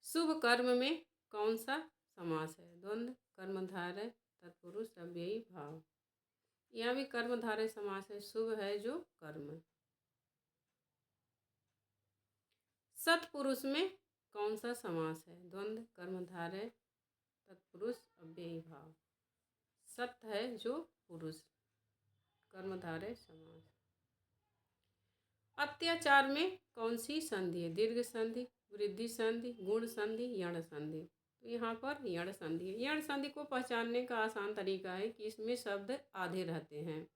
Speaker 1: शुभ कर्म में कौन सा समास है? द्वंद्व, कर्मधारय, तत्पुरुष, अव्ययी भाव। यहाँ भी कर्मधारय समास है। शुभ है जो कर्म। सत्पुरुष में कौन सा समास है? द्वंद्व, कर्मधारय, तत्पुरुष, अव्ययी भाव। सत है जो पुरुष, कर्मधारय समास। अत्याचार में कौन सी संधि है? दीर्घ संधि, वृद्धि संधि, गुण संधि, यण संधि। तो यहाँ पर यण संधि है। यण संधि को पहचानने का आसान तरीका है कि इसमें शब्द आधे रहते हैं।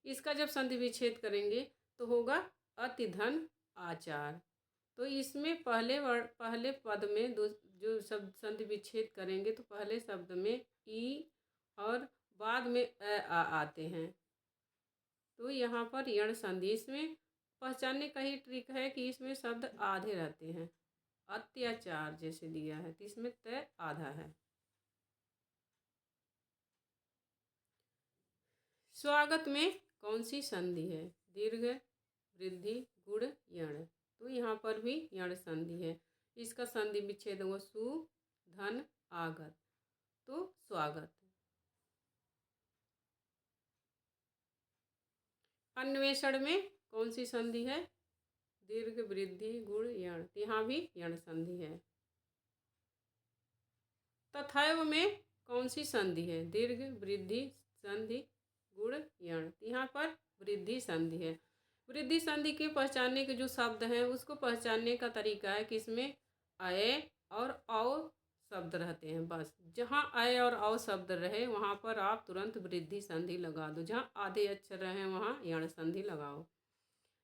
Speaker 1: इसका जब संधि विच्छेद करेंगे तो होगा अति धन आचार। तो इसमें पहले पद में जो शब्द संधि विच्छेद करेंगे तो पहले शब्द में ई और बाद में आते हैं। तो यहाँ पर यण संधि। इसमें पहचानने का ही ट्रिक है कि इसमें शब्द आधे रहते हैं। अत्याचार जैसे दिया है तो इसमें तय आधा है। स्वागत में कौन सी संधि है? दीर्घ, वृद्धि, गुण, यण। तो यहाँ पर भी यण संधि है। इसका संधि विच्छेद होगा सु, धन, आगत। तो स्वागत। अन्वेषण में कौन सी संधि है? दीर्घ, वृद्धि, गुण, यण। यहाँ भी यण संधि है। तथैव में कौन सी संधि है? दीर्घ, वृद्धि, संधि, गुण, यण। यहाँ पर वृद्धि संधि है। वृद्धि संधि के पहचानने के जो शब्द हैं उसको पहचानने का तरीका है कि इसमें अय और औ शब्द रहते हैं। बस जहाँ अय और औ शब्द रहे वहाँ पर आप तुरंत वृद्धि संधि लगा दो। जहाँ आधे अक्षर रहे वहाँ यण संधि लगाओ।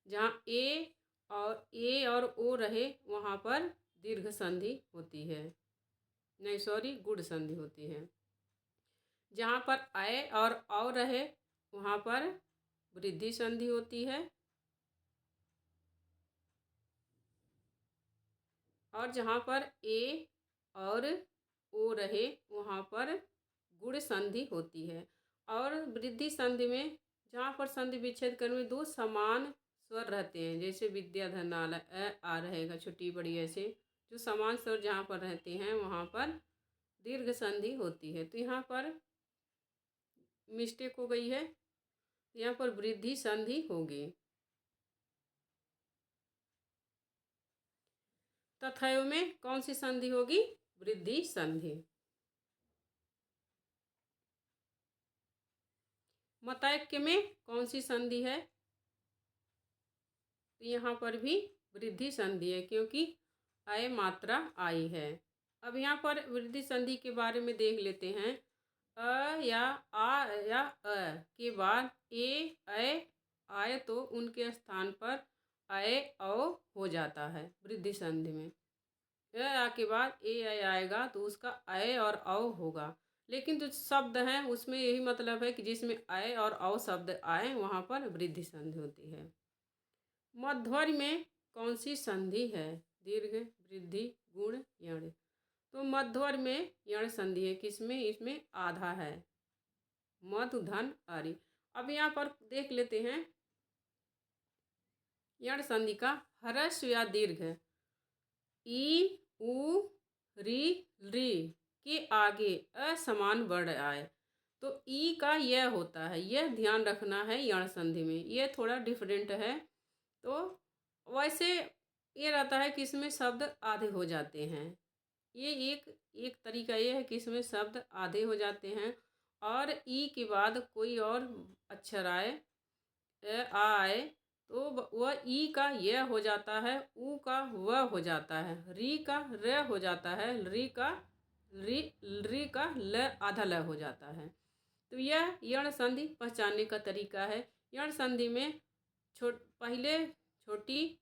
Speaker 1: जहाँ ए और ओ रहे वहाँ पर दीर्घ संधि होती है, नहीं सॉरी गुण संधि होती है। जहाँ पर अय और औ रहे वहाँ पर वृद्धि संधि होती है और जहाँ पर ए और ओ रहे वहाँ पर गुण संधि होती है। और वृद्धि संधि में जहाँ पर संधि विच्छेद करने में दो समान स्वर रहते हैं, जैसे विद्या धनालय आ रहेगा छोटी बड़ी, ऐसे जो समान स्वर जहाँ पर रहते हैं वहाँ पर दीर्घ संधि होती है। तो यहाँ पर मिस्टेक हो गई है, यहाँ पर वृद्धि संधि होगी। तथैव में कौन सी संधि होगी? वृद्धि संधि। मतैक्य में कौन सी संधि है? तो यहाँ पर भी वृद्धि संधि है क्योंकि अय मात्रा आई है। अब यहाँ पर वृद्धि संधि के बारे में देख लेते हैं। अ या आ या अ के बाद ए अय आए तो उनके स्थान पर अय औ हो जाता है वृद्धि संधि में। आ के बाद ए अय आएगा तो उसका अय और औ होगा। लेकिन जो शब्द हैं उसमें यही मतलब है कि जिसमें अय और औ शब्द आए वहाँ पर वृद्धि संधि होती है। मध्वर्य में कौन सी संधि है? दीर्घ, वृद्धि, गुण, यण। तो मध्वर्य में यण संधि है। किसमें? इसमें आधा है। मधु, धन, आरी। अब यहाँ पर देख लेते हैं यण संधि का ह्रस्व या दीर्घ। ई, उ, री, री के आगे असमान वर्ण आए तो ई का यह होता है। यह ध्यान रखना है यण संधि में, यह थोड़ा डिफरेंट है। तो वैसे ये रहता है कि इसमें शब्द आधे हो जाते हैं। ये एक तरीका ये है कि इसमें शब्द आधे हो जाते हैं और ई के बाद कोई और अक्षर आए आए तो वह ई का यह हो जाता है, ऊ का वह हो जाता है, री का र हो जाता है, री का ल आधा ल हो जाता है। तो यह यण संधि पहचानने का तरीका है। यण संधि में पहले छोटी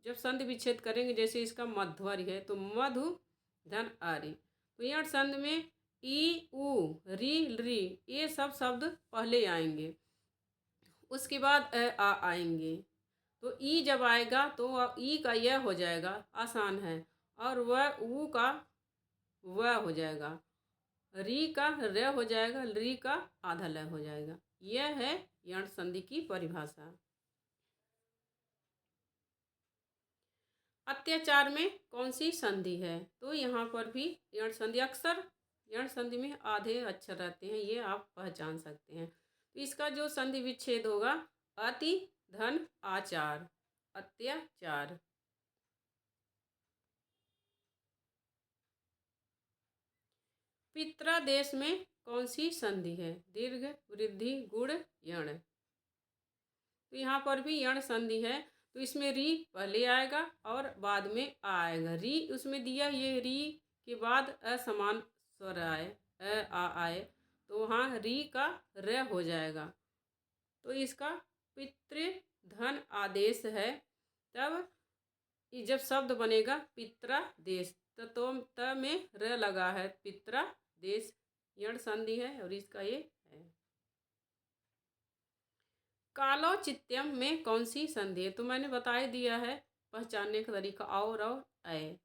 Speaker 1: जब संधि विच्छेद करेंगे, जैसे इसका मध्वर्य है तो मधु धन आरी, तो यण संधि में ई उ री री ये सब शब्द पहले आएंगे, उसके बाद आ आएंगे। तो ई जब आएगा तो ई का यह हो जाएगा, आसान है, और वह ऊ का वह हो जाएगा, री का र हो जाएगा, री का आधा लय हो जाएगा। यह है यण संधि की परिभाषा। अत्याचार में कौन सी संधि है? तो यहाँ पर भी यण संधि, अक्सर यण संधि में आधे अक्षर रहते हैं, ये आप पहचान सकते हैं। तो इसका जो संधि विच्छेद होगा, अति धन आचार, अत्याचार। पित्रादेश में कौन सी संधि है? दीर्घ वृद्धि गुण यण। तो यहाँ पर भी यण संधि है, तो इसमें री पहले आएगा और बाद में आ आएगा। री उसमें दिया, ये री के बाद असमान स्वर आए, आ आए, तो वहाँ री का र हो जाएगा। तो इसका पितृधन आदेश है। तब जब शब्द बनेगा पित्रादेश, तो त में र लगा है, पित्रादेश यण संधि है और इसका ये है। कालोचित्यम में कौन सी संधि है? तो मैंने बता ही दिया है पहचानने का तरीका, और ऐ।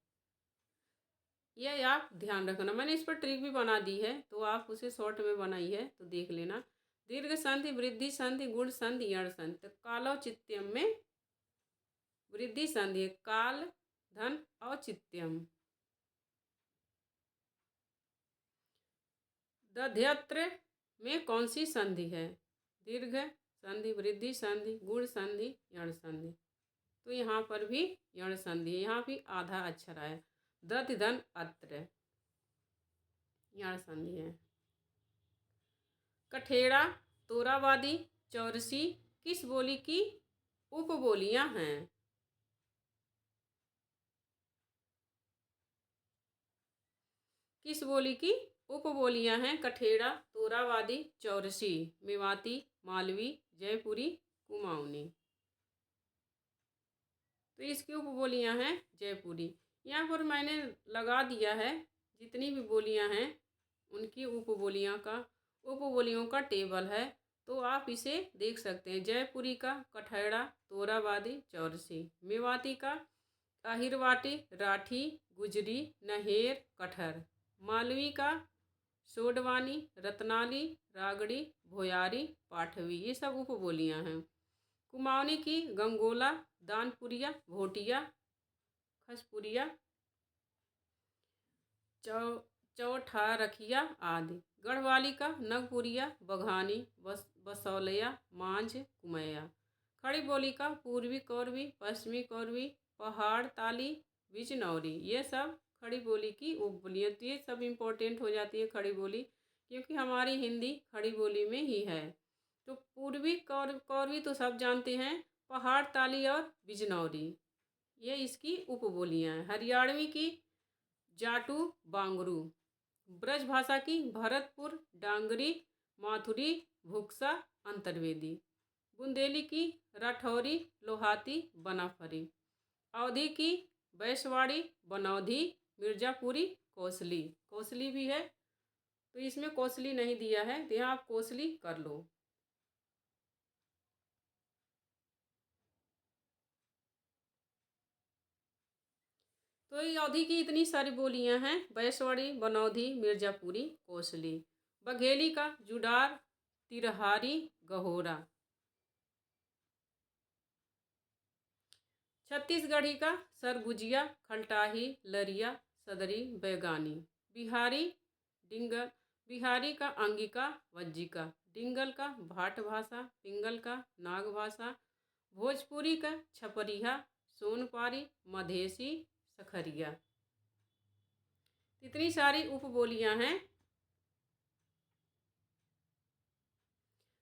Speaker 1: यह आप ध्यान रखना, मैंने इस पर ट्रिक भी बना दी है, तो आप उसे शॉर्ट में बनाई है तो देख लेना। दीर्घ संधि, वृद्धि संधि, गुण संधि, यण संधि। तो कालोचित्यम में वृद्धि संधि है, काल धन औचित्यम। दध्यत्र में कौन सी संधि है? दीर्घ संधि, वृद्धि संधि, गुण संधि, यण संधि। तो यहाँ पर भी यण संधि है, यहाँ भी आधा अक्षर आया, दधि धन अत्र, यण संधि है। कठेड़ा, तोरावादी, चौरसी किस बोली की उपबोलियां हैं? किस बोली की उपबोलियां हैं? कठेड़ा, तोरावादी, चौरसी, मेवाती, मालवी, जयपुरी, कुमाऊनी। तो इसकी उपबोलियां हैं जयपुरी। यहाँ पर मैंने लगा दिया है जितनी भी बोलियां हैं उनकी उपबोलियों का टेबल है, तो आप इसे देख सकते हैं। जयपुरी का कठेड़ा, तोरावादी, चौरसी। मेवाती का अहिरवाटी, राठी, गुजरी, नहेर, कठर। मालवी का सोडवानी, रत्नाली, रागड़ी, भोयारी, पाठवी। ये सब उपबोलियां हैं। कुमाऊनी की गंगोला, दानपुरिया, भोटिया, खसपुरिया, चौठारखिया आदि। गढ़वाली का नगपुरिया, बघानी, बसौलिया, मांझ, कुमैया। खड़ी बोली का पूर्वी कौरवी, पश्चिमी कौरवी, पहाड़ ताली, बिजनौरी। ये सब खड़ी बोली की उपबोलियाँ। तो ये सब इम्पोर्टेंट हो जाती है खड़ी बोली, क्योंकि हमारी हिंदी खड़ी बोली में ही है। तो पूर्वी कौरवी तो सब जानते हैं, पहाड़ ताली और बिजनौरी ये इसकी उपबोलियाँ हैं। हरियाणवी की जाटू, बांगरू। ब्रज भाषा की भरतपुर, डांगरी, माथुरी, भुक्सा, अंतर्वेदी। बुंदेली की राठौरी, लोहाती, बनाफरी। अवधी की बैसवाड़ी, बनौधी, मिर्जापुरी, कोसली। कोसली भी है, तो इसमें कोसली नहीं दिया है, तो यहाँ आप कोसली कर लो। तो ये अवधी की इतनी सारी बोलियां हैं, बैसवाड़ी, बनौधी, मिर्जापुरी, कोसली। बघेली का जुडार, तिरहारी, गहोरा। छत्तीसगढ़ी का सरगुजिया, खलटाही, लरिया, सदरी, बैगानी। बिहारी का अंगिका, वज्जिका। डिंगल का भाट भाषा, पिंगल का नाग भाषा। भोजपुरी का छपरिया, सोनपारी, मधेसी, सखरिया। इतनी सारी उपबोलियां हैं।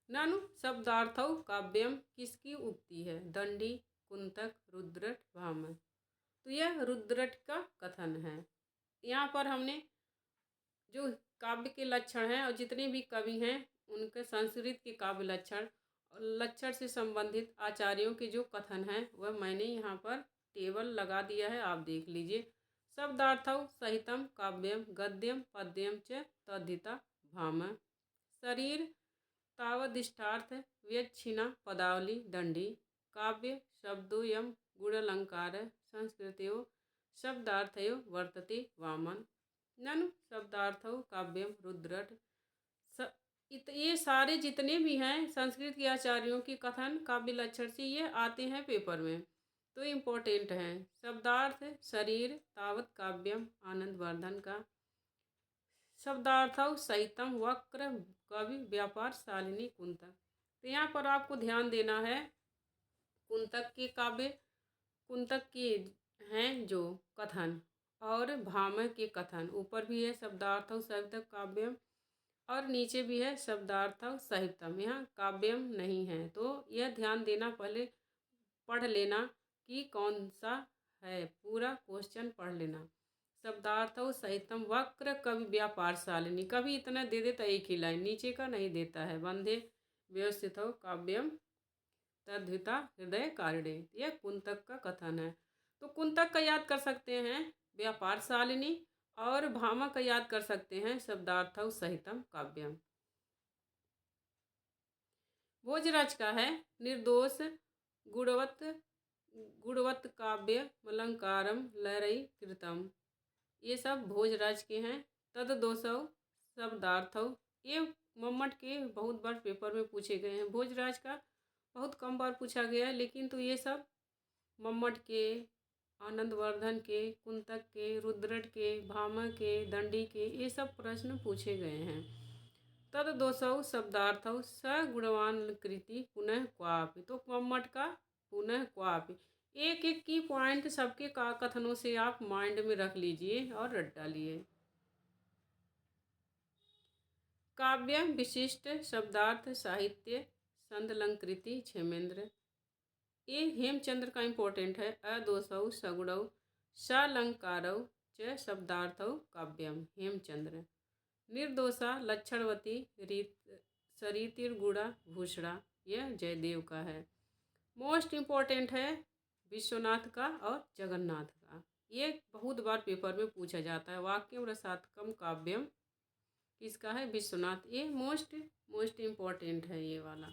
Speaker 1: ननु शब्दार्थौ काव्यम किसकी उक्ति है? दंडी, कुंतक, रुद्रट, भामह। तो यह रुद्रट का कथन है। यहाँ पर हमने जो काव्य के लक्षण हैं और जितने भी कवि हैं उनके संस्कृत के काव्य लक्षण और लक्षण से संबंधित आचार्यों के जो कथन हैं वह मैंने यहाँ पर टेबल लगा दिया है, आप देख लीजिए। शब्दार्थौ सहितम काव्यम गद्यम पद्यम च तद्धिता भाम। शरीर तावदिष्टार्थ व्यच्छिन्ना पदावली दंडी। काव्य शब्दोयम गुणालंकार संस्कृत्यो शब्दार्थयो वर्तते वामन। ननु शब्दार्थौ काव्यम रुद्रट। ये सारे जितने भी हैं संस्कृत के आचार्यों के कथन काव्य लक्षण से ये आते हैं पेपर में, तो इम्पोर्टेंट हैं। शब्दार्थ शरीर तावत काव्यम आनंदवर्धन का। शब्दार्थौ सहितम वक्र कवि व्यापार शालिनी कुंतक। तो यहाँ पर आपको ध्यान देना है, कुंतक के काव्य, कुंतक के हैं जो कथन और भामह के कथन, ऊपर भी है शब्दार्थौ सहित काव्यम और नीचे भी है शब्दार्थौ साहित्यम, यहाँ काव्यम नहीं है। तो यह ध्यान देना, पहले पढ़ लेना कि कौन सा है, पूरा क्वेश्चन पढ़ लेना। शब्दार्थौ साहित्यम वक्र कवि व्यापार शालिनी, कभी इतना दे देता एक ही लाइन, नीचे का नहीं देता है। बंधे व्यवस्थित हो काव्यम तद्धिता हृदय कारिणे, यह कुंतक का कथन है। तो कुंतक का याद कर सकते हैं व्यापार शालिनी और भामा का याद कर सकते हैं शब्दार्थौ सहितम काव्यम। भोजराज का है निर्दोष गुणवत् काव्य अलंकारम लहरई कृतम, ये सब भोजराज के हैं। तद्दोषौ शब्दार्थौ, ये मम्मट के बहुत बार पेपर में पूछे गए हैं, भोजराज का बहुत कम बार पूछा गया है, लेकिन तो ये सब मम्मट के, आनंदवर्धन के, कुंतक के, रुद्रट के, भामा के, दंडी के, ये सब प्रश्न पूछे गए हैं। तद्दोषौ शब्दार्थौ सगुणवान कृति पुनः क्वापि, तो मम्मट का पुनः क्वापि, एक एक की पॉइंट सबके का कथनों से आप माइंड में रख लीजिए और रट डालिए। काव्य विशिष्ट शब्दार्थ साहित्य संदलंकृति क्षेमेंद्र, ये हेमचंद्र का इम्पोर्टेंट है। अदोषौ सगुणौ सालंकारौ च शब्दार्थौ काव्यम हेमचंद्र। निर्दोषा लक्षणवती सरितिर्गुणा भूषणा, यह जयदेव का है। मोस्ट इम्पोर्टेंट है विश्वनाथ का और जगन्नाथ का, ये बहुत बार पेपर में पूछा जाता है। वाक्यम रसात्मकम काव्यम किसका है, विश्वनाथ, ये मोस्ट इम्पोर्टेंट है ये वाला,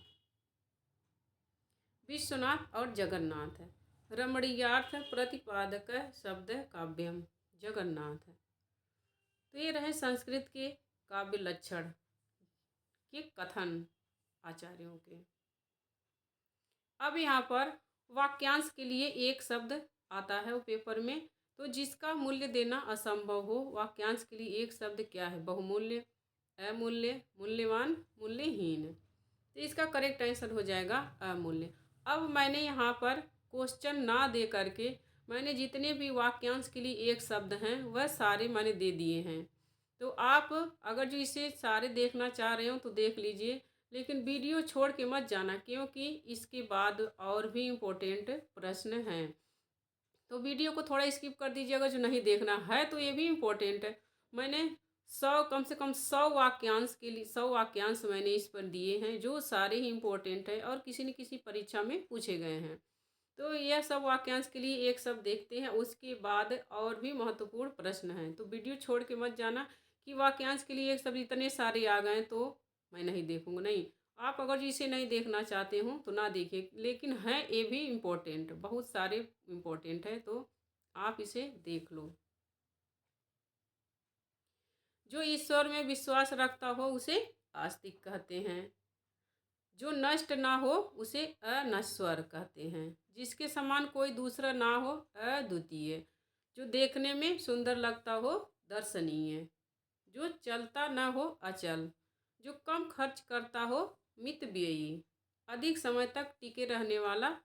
Speaker 1: विश्वनाथ और जगन्नाथ है। रमणीयार्थ प्रतिपादक शब्द काव्यम जगन्नाथ है। तो ये रहे संस्कृत के काव्य लक्षण के कथन आचार्यों के। अब यहाँ पर वाक्यांश के लिए एक शब्द आता है वो पेपर में, तो जिसका मूल्य देना असंभव हो, वाक्यांश के लिए एक शब्द क्या है, बहुमूल्य, अमूल्य, मूल्यवान, मूल्यहीन। तो इसका करेक्ट आंसर हो जाएगा अमूल्य। अब मैंने यहाँ पर क्वेश्चन ना दे करके मैंने जितने भी वाक्यांश के लिए एक शब्द हैं वह सारे मैंने दे दिए हैं। तो आप अगर जो इसे सारे देखना चाह रहे हो तो देख लीजिए, लेकिन वीडियो छोड़ के मत जाना, क्योंकि इसके बाद और भी इम्पोर्टेंट प्रश्न हैं। तो वीडियो को थोड़ा स्किप कर दीजिए अगर जो नहीं देखना है, तो ये भी इम्पोर्टेंट है। मैंने कम से कम 100 वाक्यांश के लिए 100 वाक्यांश मैंने इस पर दिए हैं, जो सारे ही इम्पोर्टेंट है और किसी न किसी परीक्षा में पूछे गए हैं। तो यह सब वाक्यांश के लिए एक शब्द देखते हैं, उसके बाद और भी महत्वपूर्ण प्रश्न हैं। तो वीडियो छोड़ के मत जाना कि वाक्यांश के लिए एक शब्द इतने सारे आ गए तो मैं नहीं देखूँगा, नहीं। आप अगर इसे नहीं देखना चाहते हो तो ना देखिए, लेकिन हैं ये भी इम्पोर्टेंट, बहुत सारे इम्पोर्टेंट है, तो आप इसे देख लो। जो ईश्वर में विश्वास रखता हो उसे आस्तिक कहते हैं, जो नष्ट ना हो उसे अनश्वर कहते हैं, जिसके समान कोई दूसरा ना हो अद्वितीय, जो देखने में सुंदर लगता हो दर्शनीय, जो चलता ना हो अचल, जो कम खर्च करता हो मितव्ययी, अधिक समय तक टिके रहने वाला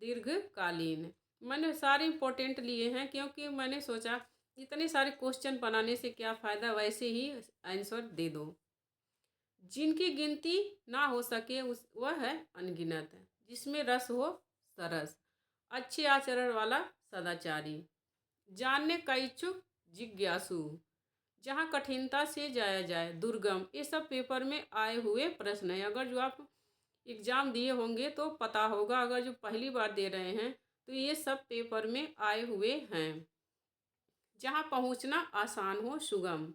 Speaker 1: दीर्घकालीन। मैंने सारे इम्पोर्टेंट लिए हैं, क्योंकि मैंने सोचा इतने सारे क्वेश्चन बनाने से क्या फ़ायदा, वैसे ही आंसर दे दो। जिनकी गिनती ना हो सके वह है अनगिनत, जिसमें रस हो सरस, अच्छे आचरण वाला सदाचारी, जानने का इच्छुक जिज्ञासु, जहाँ कठिनता से जाया जाए, दुर्गम, ये सब पेपर में आए हुए प्रश्न है। अगर जो आप एग्ज़ाम दिए होंगे तो पता होगा, अगर जो पहली बार दे रहे हैं तो ये सब पेपर में आए हुए हैं। जहाँ पहुँचना आसान हो, सुगम।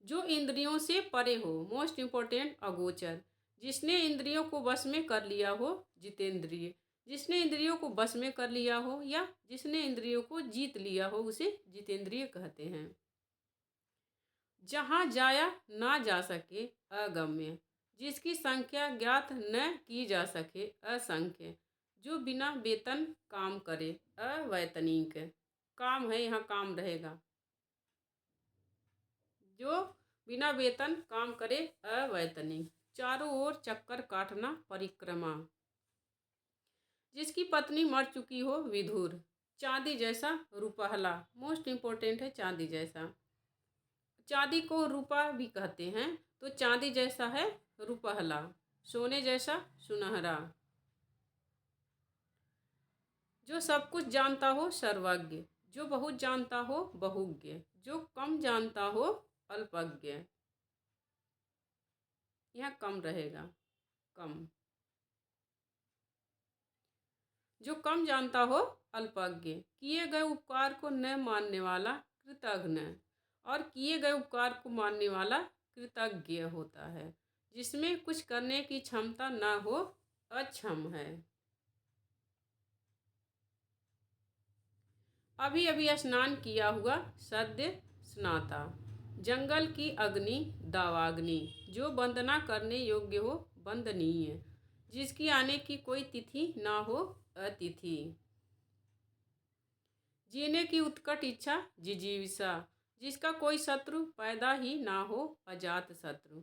Speaker 1: जो इंद्रियों से परे हो, मोस्ट इम्पोर्टेंट, अगोचर। जिसने इंद्रियों को वश में कर लिया हो, जितेंद्रिय। जिसने इंद्रियों को वश में कर लिया हो या जिसने इंद्रियों को जीत लिया हो, उसे जितेंद्रिय कहते हैं। जहाँ जाया ना जा सके, अगम्य। जिसकी संख्या ज्ञात न की जा सके, असंख्य। जो बिना वेतन काम करे, अवैतनिक। काम है, यहाँ काम रहेगा। जो बिना वेतन काम करे, अवैतनिक। चारों ओर चक्कर काटना, परिक्रमा। जिसकी पत्नी मर चुकी हो, विधुर। चांदी जैसा, रुपहला। मोस्ट इम्पोर्टेंट है, चांदी जैसा। चांदी को रूपा भी कहते हैं, तो चांदी जैसा है रुपहला। सोने जैसा, सुनहरा। जो सब कुछ जानता हो, सर्वज्ञ। जो बहुत जानता हो, बहुज्ञ। जो कम जानता हो, अल्पज्ञ। यह कम रहेगा, कम। जो कम जानता हो, अल्पज्ञ। किए गए उपकार को न मानने वाला, कृतघ्न। और किए गए उपकार को मानने वाला कृतज्ञ होता है। जिसमें कुछ करने की क्षमता न हो, अक्षम है। अभी अभी स्नान किया हुआ, सद्य स्नाता। जंगल की अग्नि, दावाग्नि। जो वंदना करने योग्य हो, वंदनीय। जिसकी आने की कोई तिथि ना हो, अतिथि। जीने की उत्कट इच्छा, जिजीविषा। जिसका कोई शत्रु पैदा ही ना हो, अजात शत्रु।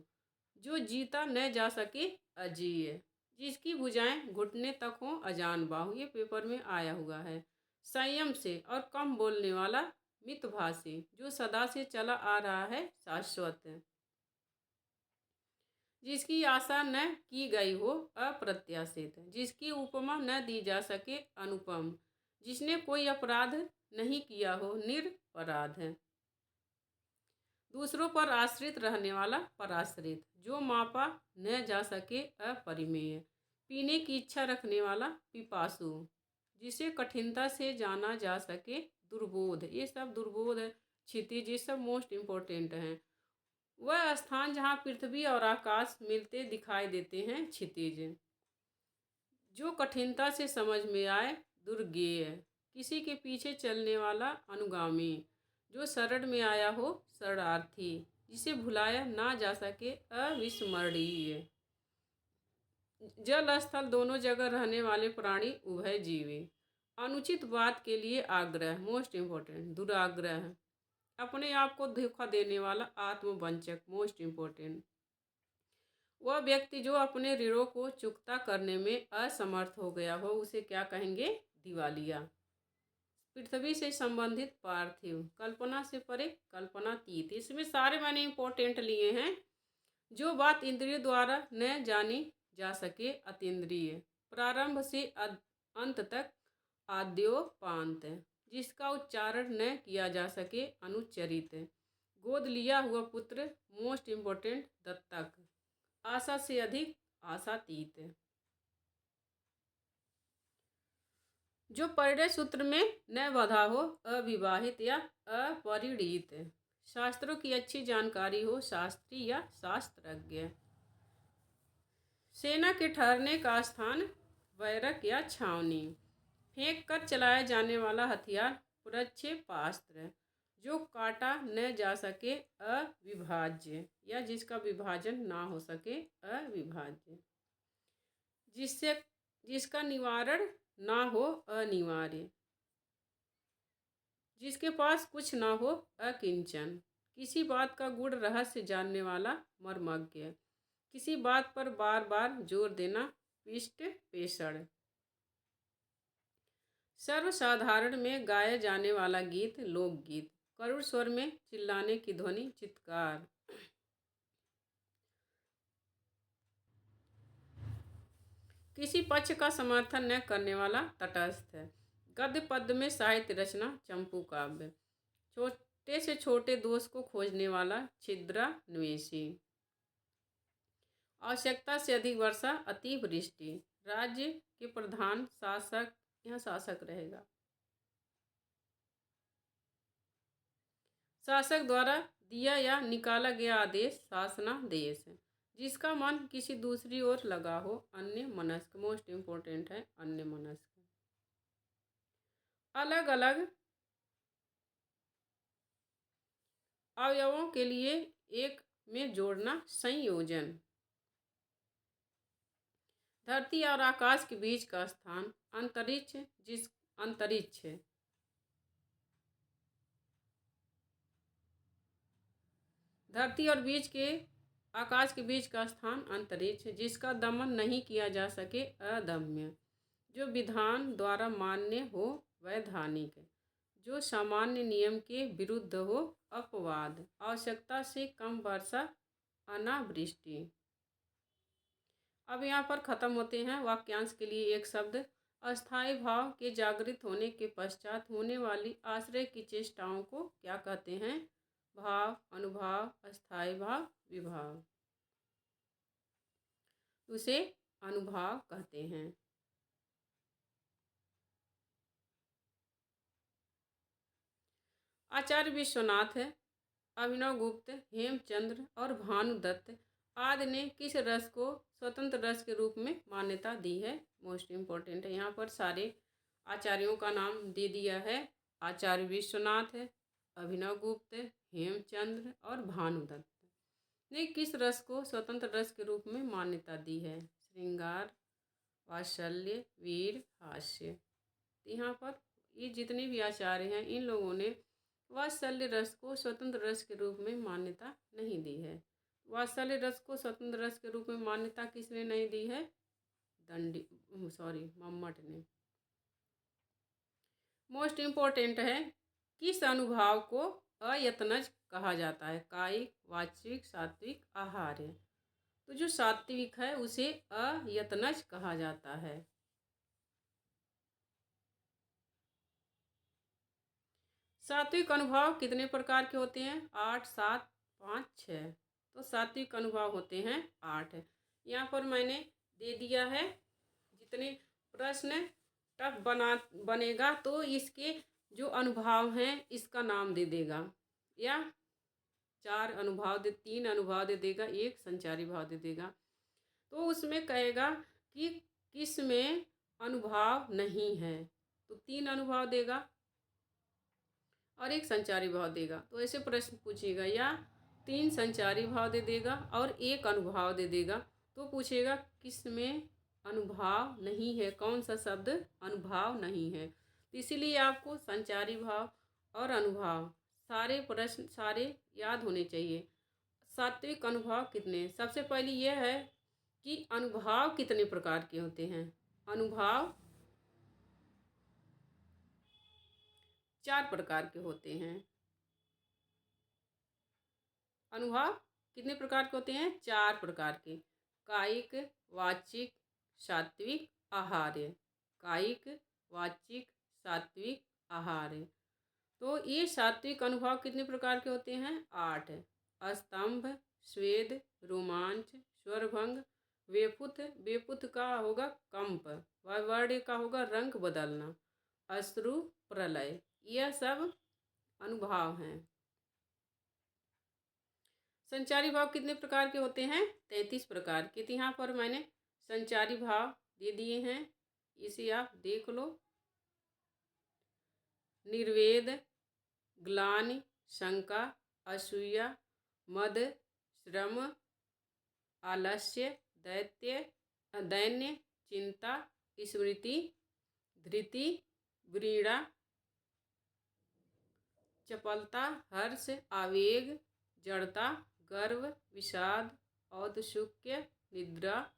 Speaker 1: जो जीता न जा सके, अजेय। जिसकी भुजाएं घुटने तक हों, अजान बाहु। ये पेपर में आया हुआ है। संयम से और कम बोलने वाला, मितभाषी। जो सदा से चला आ रहा है, शाश्वत। जिसकी आशा न की गई हो, अप्रत्याशित। जिसकी उपमा न दी जा सके, अनुपम। जिसने कोई अपराध नहीं किया हो, निरपराध। दूसरों पर आश्रित रहने वाला, पराश्रित। जो मापा न जा सके, अपरिमेय। पीने की इच्छा रखने वाला, पिपासु। जिसे कठिनता से जाना जा सके, दुर्बोध। ये सब दुर्बोध, क्षितिज, ये सब मोस्ट इम्पोर्टेंट हैं। वह स्थान जहाँ पृथ्वी और आकाश मिलते दिखाई देते हैं, क्षितिज। जो कठिनता से समझ में आए, दुर्गेय। किसी के पीछे चलने वाला, अनुगामी। जो शरण में आया हो, शरणार्थी। जिसे भुलाया ना जा सके, अविस्मरणीय। जल स्थल दोनों जगह रहने वाले प्राणी, उभयजीवी। अनुचित बात के लिए आग्रह, मोस्ट इम्पोर्टेंट, दुराग्रह। अपने आप को धोखा देने वाला, आत्मवंचक, मोस्ट इम्पोर्टेंट। वह व्यक्ति जो अपने ऋणों को चुकता करने में असमर्थ हो गया हो, उसे क्या कहेंगे, दिवालिया। पृथ्वी से संबंधित, पार्थिव। कल्पना से परे, कल्पनातीत। इसमें सारे मैंने इम्पोर्टेंट लिए हैं। जो बात इंद्रियों द्वारा न जानी जा सके, अतीन्द्रिय। प्रारंभ से अंत तक, आद्योपांत। जिसका उच्चारण न किया जा सके, अनुच्चरित। गोद लिया हुआ पुत्र, मोस्ट इम्पोर्टेंट, दत्तक। आशा से अधिक, आशातीत। जो परिणय सूत्र में न बधा हो, अविवाहित या अपरिणीत। शास्त्रों की अच्छी जानकारी हो, शास्त्री या शास्त्रज्ञ। सेना के ठहरने का स्थान, बैरक या छावनी। फेंक कर चलाया जाने वाला हथियार, प्रक्षेपास्त्र। जो काटा न जा सके, अविभाज्य। या जिसका विभाजन ना हो सके, अविभाज्य। जिसका निवारण ना हो, अनिवार्य। जिसके पास कुछ ना हो, अकिंचन। किसी बात का गूढ़ रहस्य जानने वाला, मर्मज्ञ। किसी बात पर बार बार जोर देना, पिष्ट पेषण। सर्वसाधारण में गाया जाने वाला गीत, लोकगीत। करुण स्वर में चिल्लाने की ध्वनि, चित्कार। किसी पक्ष का समर्थन न करने वाला, तटस्थ। गद्य पद्य में साहित्य रचना, चंपू काव्य। टे से छोटे दोष को खोजने वाला छिद्रान्वेषी। आवश्यकता से अधिक वर्षा अतिवृष्टि। राज्य के प्रधान शासक, यहाँ शासक रहेगा। शासक द्वारा दिया या निकाला गया आदेश शासनादेश। जिसका मन किसी दूसरी ओर लगा हो अन्य मनस्क। मोस्ट इम्पोर्टेंट है अन्य मनस्क। अलग अलग अवयवों के लिए एक में जोड़ना संयोजन। धरती और आकाश के बीच का स्थान अंतरिक्ष। जिस अंतरिक्ष धरती और बीच के आकाश के बीच का स्थान अंतरिक्ष। जिसका दमन नहीं किया जा सके अदम्य। जो विधान द्वारा मान्य हो वैधानिक। जो सामान्य नियम के विरुद्ध हो अपवाद। आवश्यकता से कम वर्षा अनावृष्टि। अब यहाँ पर ख़त्म होते हैं। वाक्यांश के लिए एक शब्द। अस्थायी भाव के जागृत होने के पश्चात होने वाली आश्रय की चेष्टाओं को क्या कहते हैं? भाव, अनुभाव, अस्थायी भाव, विभाव। उसे अनुभाव कहते हैं। आचार्य विश्वनाथ, अभिनव गुप्त, हेमचंद्र और भानुदत्त आदि ने किस रस को स्वतंत्र रस के रूप में मान्यता दी है? मोस्ट इम्पोर्टेंट है। यहाँ पर सारे आचार्यों का नाम दे दिया है। आचार्य विश्वनाथ, अभिनव गुप्त, हेमचंद्र और भानुदत्त ने किस रस को स्वतंत्र रस के रूप में मान्यता दी है? श्रृंगार, वात्सल्य, वीर, हास्य। यहाँ पर ये जितने भी आचार्य हैं इन लोगों ने वात्सल्य रस को स्वतंत्र रस के रूप में मान्यता नहीं दी है। वात्सल्य रस को स्वतंत्र रस के रूप में मान्यता किसने नहीं दी है? मम्मट ने। मोस्ट इम्पोर्टेंट है। किस अनुभाव को अयत्नज कहा जाता है? कायिक, वाचिक, सात्विक, आहार्य। तो जो सात्विक है उसे अयत्नज कहा जाता है। सात्विक अनुभाव कितने प्रकार के होते हैं? 8, 7, 5, 6। तो सात्विक अनुभाव होते हैं 8। यहाँ पर मैंने दे दिया है। जितने प्रश्न टफ बनेगा तो इसके जो अनुभाव हैं इसका नाम दे देगा, या 4 अनुभाव 3 अनुभाव दे देगा, 1 संचारी भाव दे देगा। तो उसमें कहेगा कि किस में अनुभाव नहीं है, तो 3 अनुभाव देगा और 1 संचारी भाव देगा। तो ऐसे प्रश्न पूछेगा, या 3 संचारी भाव दे देगा और 1 अनुभाव दे देगा। तो पूछेगा किस में अनुभाव नहीं है, कौन सा शब्द अनुभाव नहीं है। तो इसीलिए आपको संचारी भाव और अनुभाव सारे प्रश्न सारे याद होने चाहिए। सात्विक अनुभाव कितने? सबसे पहले यह है कि अनुभाव कितने प्रकार के होते हैं। अनुभाव 4 प्रकार के होते हैं। अनुभाव कितने प्रकार के होते हैं? 4 प्रकार के। कायिक, वाचिक, सात्विक, आहार्य। कायिक, वाचिक, सात्विक, आहार्य। तो ये सात्विक अनुभाव कितने प्रकार के होते हैं? 8। स्तंभ, स्वेद, रोमांच, स्वरभंग, वेपुत। वेपुत का होगा कंप, वायवर्ड का होगा रंग बदलना, अश्रु, प्रलय। यह सब अनुभाव हैं। संचारी भाव कितने प्रकार के होते हैं? 33 प्रकार के। तो यहाँ पर मैंने संचारी भाव दे दिए हैं, इसे आप देख लो। निर्वेद, ग्लानि, शंका, असूया, मद, श्रम, आलस्य, दैन्य, चिंता, स्मृति, धृति, व्रीड़ा, चपलता, हर्ष, आवेग, जड़ता, गर्व, विषाद, औत्सुक्य, निद्रा।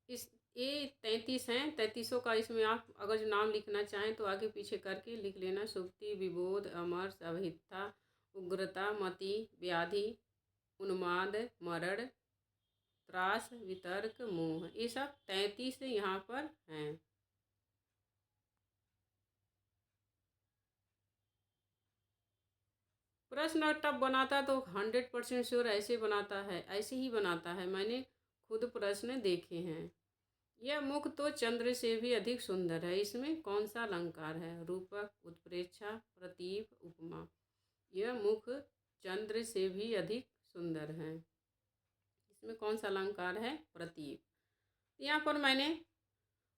Speaker 1: इस ये 33 हैं। 33 का इसमें आप अगर नाम लिखना चाहें तो आगे पीछे करके लिख लेना। सुक्ति, विबोध, अमर्ष, अभित्था, उग्रता, मति, व्याधि, उन्माद, मरण, त्रास, वितर्क, मोह। ये सब 33 यहाँ पर हैं। प्रश्न टफ बनाता तो 100% श्योर ऐसे बनाता है, ऐसे ही बनाता है। मैंने खुद प्रश्न देखे हैं। यह मुख तो चंद्र से भी अधिक सुंदर है। इसमें कौन सा अलंकार है? रूपक, उत्प्रेक्षा, प्रतीप, उपमा। यह मुख चंद्र से भी अधिक सुंदर है। इसमें कौन सा अलंकार है? प्रतीप। यहाँ पर मैंने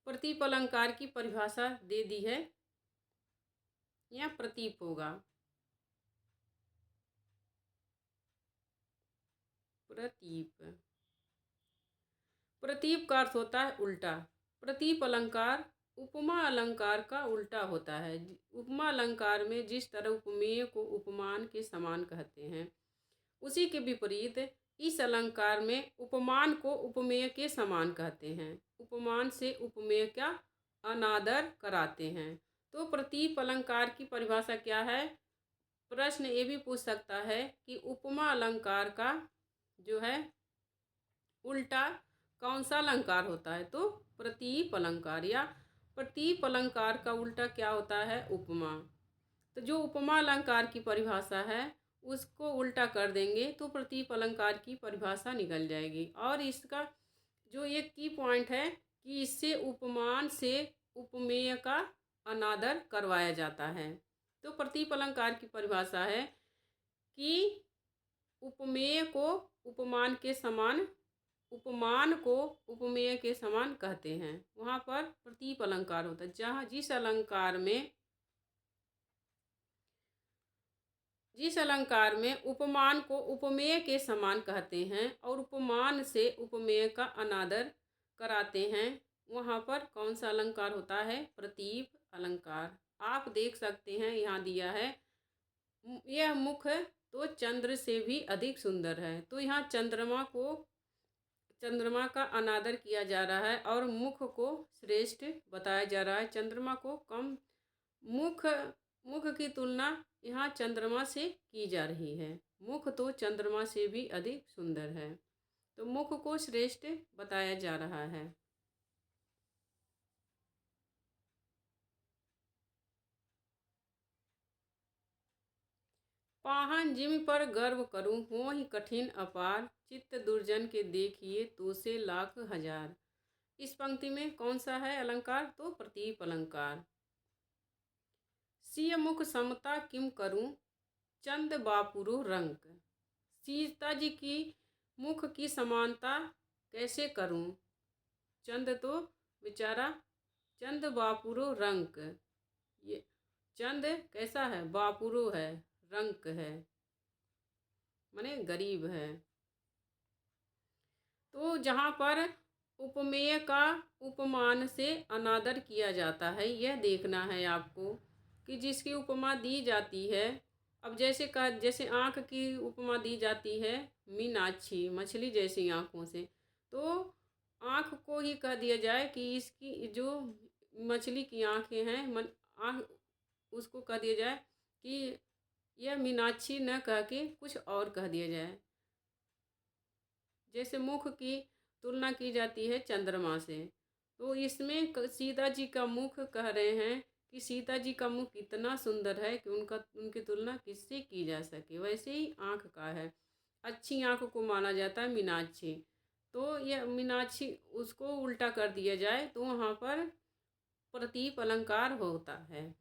Speaker 1: प्रतीप अलंकार की परिभाषा दे दी है। यहाँ प्रतीप होगा। प्रतीप, प्रतीप का अर्थ होता है उल्टा। प्रतीप अलंकार उपमा अलंकार का उल्टा होता है। उपमा अलंकार में जिस तरह उपमेय को उपमान के समान कहते हैं, उसी के विपरीत इस अलंकार में उपमान को उपमेय के समान कहते हैं। उपमान से उपमेय का अनादर कराते हैं। तो प्रतीप अलंकार की परिभाषा क्या है? प्रश्न ये भी पूछ सकता है कि उपमा अलंकार का जो है उल्टा कौन सा अलंकार होता है? तो प्रतीप अलंकार, या प्रतीप अलंकार का उल्टा क्या होता है? उपमा। तो जो उपमा अलंकार की परिभाषा है उसको उल्टा कर देंगे तो प्रतीप अलंकार की परिभाषा निकल जाएगी। और इसका जो एक की पॉइंट है कि इससे उपमान से उपमेय का अनादर करवाया जाता है। तो प्रतीप अलंकार की परिभाषा है कि उपमेय को उपमान के समान, उपमान को उपमेय के समान कहते हैं। वहाँ पर प्रतीप अलंकार होता है। जहाँ जिस अलंकार में उपमान को उपमेय के समान कहते हैं और उपमान से उपमेय का अनादर कराते हैं, वहाँ पर कौन सा अलंकार होता है? प्रतीप अलंकार। आप देख सकते हैं यहाँ दिया है, यह मुख तो चंद्र से भी अधिक सुंदर है। तो यहाँ चंद्रमा का अनादर किया जा रहा है और मुख को श्रेष्ठ बताया जा रहा है। चंद्रमा को कम, मुख की तुलना यहाँ चंद्रमा से की जा रही है। मुख तो चंद्रमा से भी अधिक सुंदर है, तो मुख को श्रेष्ठ बताया जा रहा है। पाहन जिम पर गर्व करूं, हो ही कठिन अपार, चित्त दुर्जन के देखिए तो से लाख हजार। इस पंक्ति में कौन सा है अलंकार? तो प्रतीप अलंकार। सिय मुख समता किम करूं, चंद बापुरु रंक। सीता जी की मुख की समानता कैसे करूं? चंद तो बेचारा, चंद बापुरु रंक। ये चंद कैसा है? बापुरु है, रंक है, माने गरीब है। तो जहाँ पर उपमेय का उपमान से अनादर किया जाता है, यह देखना है आपको कि जिसकी उपमा दी जाती है। अब जैसे आँख की उपमा दी जाती है मीनाक्षी, मछली जैसी आँखों से, तो आँख को ही कह दिया जाए कि इसकी जो मछली की आँखें हैं, आँख उसको कह दिया जाए कि यह मीनाक्षी, न कह के कुछ और कह दिया जाए। जैसे मुख की तुलना की जाती है चंद्रमा से, तो इसमें सीता जी का मुख कह रहे हैं कि सीता जी का मुख इतना सुंदर है कि उनकी तुलना किससे की जा सके। वैसे ही आँख का है, अच्छी आँख को माना जाता है मीनाक्षी। तो यह मीनाक्षी उसको उल्टा कर दिया जाए तो वहाँ पर प्रतीप अलंकार होता है।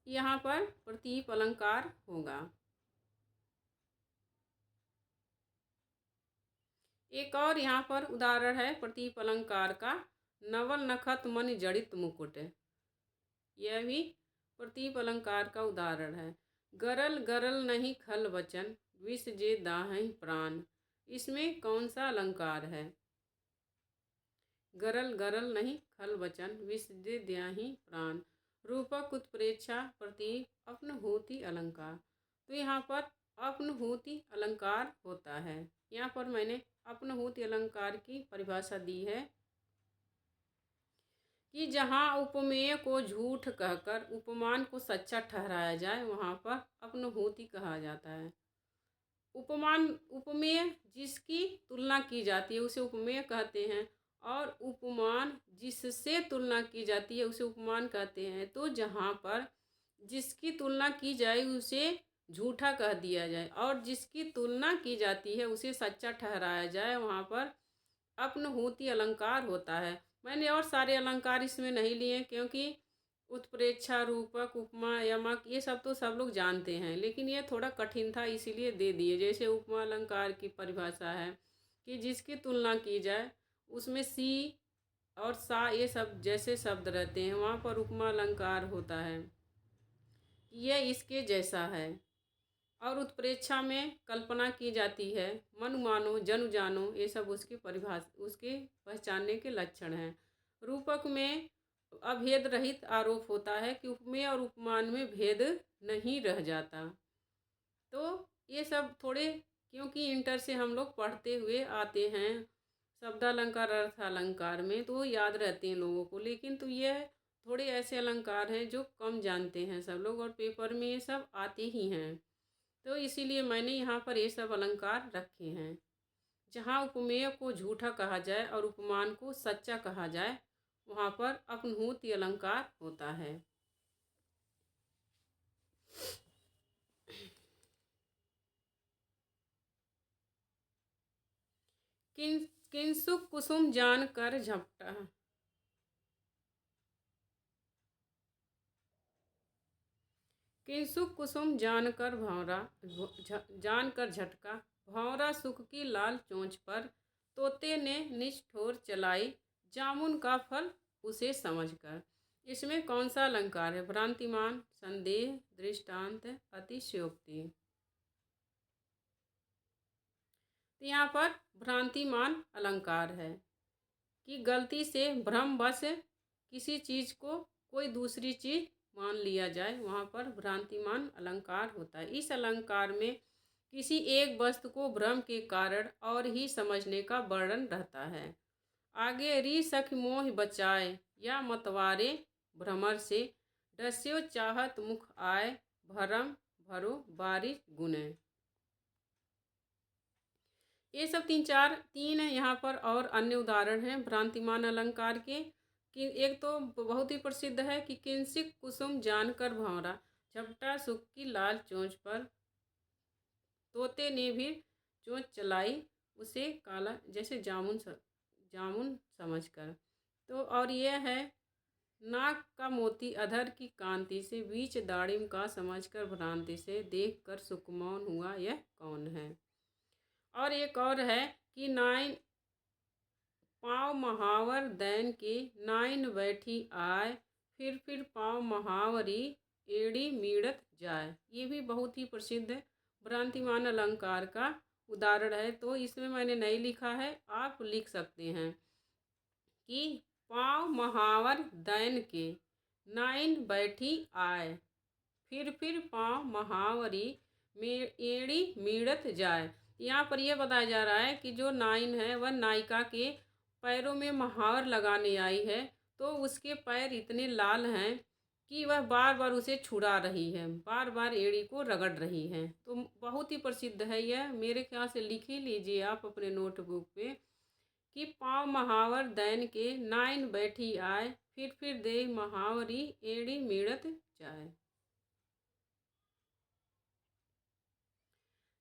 Speaker 1: यहाँ पर प्रतीप अलंकार होगा। एक और यहाँ पर उदाहरण है प्रतीप अलंकार का, नवल नखत मन जड़ित मुकुट। यह भी प्रतीप अलंकार का उदाहरण है। गरल गरल नहीं खल वचन, विष जे दाहि प्राण। इसमें कौन सा अलंकार है? गरल गरल नहीं खल वचन, विष जे दाहि प्राण। रूपक, उत्प्रेक्षा, प्रतीप, अपनहुति अलंकार। तो यहाँ पर अपनहुति अलंकार होता है। यहाँ पर मैंने अपनहुति अलंकार की परिभाषा दी है कि जहाँ उपमेय को झूठ कहकर उपमान को सच्चा ठहराया जाए वहाँ पर अपनहुति कहा जाता है। उपमान उपमेय जिसकी तुलना की जाती है उसे उपमेय कहते हैं, और उपमान जिससे तुलना की जाती है उसे उपमान कहते हैं। तो जहाँ पर जिसकी तुलना की जाए उसे झूठा कह दिया जाए और जिसकी तुलना की जाती है उसे सच्चा ठहराया जाए, वहाँ पर अपनहुति अलंकार होता है। मैंने और सारे अलंकार इसमें नहीं लिए क्योंकि उत्प्रेक्षा, रूपक, उपमा, यमक ये सब तो सब लोग जानते हैं, लेकिन ये थोड़ा कठिन था इसीलिए दे दिए। जैसे उपमा अलंकार की परिभाषा है कि जिसकी तुलना की जाए उसमें सी और सा ये सब जैसे शब्द रहते हैं, वहाँ पर उपमा अलंकार होता है कि यह इसके जैसा है। और उत्प्रेक्षा में कल्पना की जाती है, मनु मानो, जनु जानो, ये सब उसकी परिभाषा उसके पहचानने के लक्षण हैं। रूपक में अभेद रहित आरोप होता है कि उपमेय और उपमान में भेद नहीं रह जाता। तो ये सब थोड़े, क्योंकि इंटर से हम लोग पढ़ते हुए आते हैं शब्दालंकार अर्थ अलंकार में, तो याद रहते हैं लोगों को, लेकिन तो ये थोड़े ऐसे अलंकार हैं जो कम जानते हैं सब लोग और पेपर में ये सब आते ही हैं। तो इसीलिए मैंने यहाँ पर ये सब अलंकार रखे हैं। जहाँ उपमेय को झूठा कहा जाए और उपमान को सच्चा कहा जाए वहाँ पर अपनहुति अलंकार होता है। किंसुक कुसुम जान कर झपटा, किंसुक कुसुम जानकर भंवरा, जानकर झटका, भंवरा सुख की लाल चोंच पर, तोते ने निष्ठोर चलाई, जामुन का फल उसे समझकर। इसमें कौन सा अलंकार है? भ्रांतिमान, संदेह, दृष्टांत, अतिशयोक्ति। तो यहाँ पर भ्रांतिमान अलंकार है कि गलती से भ्रमवश किसी चीज़ को कोई दूसरी चीज़ मान लिया जाए, वहाँ पर भ्रांतिमान अलंकार होता है। इस अलंकार में किसी एक वस्तु को भ्रम के कारण और ही समझने का वर्णन रहता है। आगे री सख मोह बचाए या मतवारे भ्रमर से, डस्यो चाहत मुख आए भरम भरो बारिश गुने। ये सब तीन यहाँ पर और अन्य उदाहरण हैं भ्रांतिमान अलंकार के। कि एक तो बहुत ही प्रसिद्ध है कि किंसिक कुसुम जानकर भंवरा, झपटा सुख की लाल चोंच पर, तोते ने भी चोंच चलाई उसे काला जैसे जामुन समझकर। तो और यह है नाक का मोती अधर की कांति से, बीच दाड़िम का समझकर भ्रांति से, देख कर सुकमौन हुआ यह कौन है। और एक और है कि नाइन पाँव महावर दैन के, नाइन बैठी आए, फिर पाँव महावरी एड़ी मीड़त जाए। ये भी बहुत ही प्रसिद्ध भ्रांतिमान अलंकार का उदाहरण है। तो इसमें मैंने नहीं लिखा है, आप लिख सकते हैं कि पाँव महावर दैन के, नाइन बैठी आए, फिर पाँव महावरी में एड़ी मीड़त जाए। यहाँ पर यह बताया जा रहा है कि जो नाइन है वह नायिका के पैरों में महावर लगाने आई है, तो उसके पैर इतने लाल हैं कि वह बार बार उसे छुड़ा रही है, बार बार एड़ी को रगड़ रही है। तो बहुत ही प्रसिद्ध है यह, मेरे ख्याल से लिख ही लीजिए आप अपने नोटबुक पे कि पाँव महावर दैन के, नाइन बैठी आए, फिर दे महावरी एड़ी मीड़त जाए।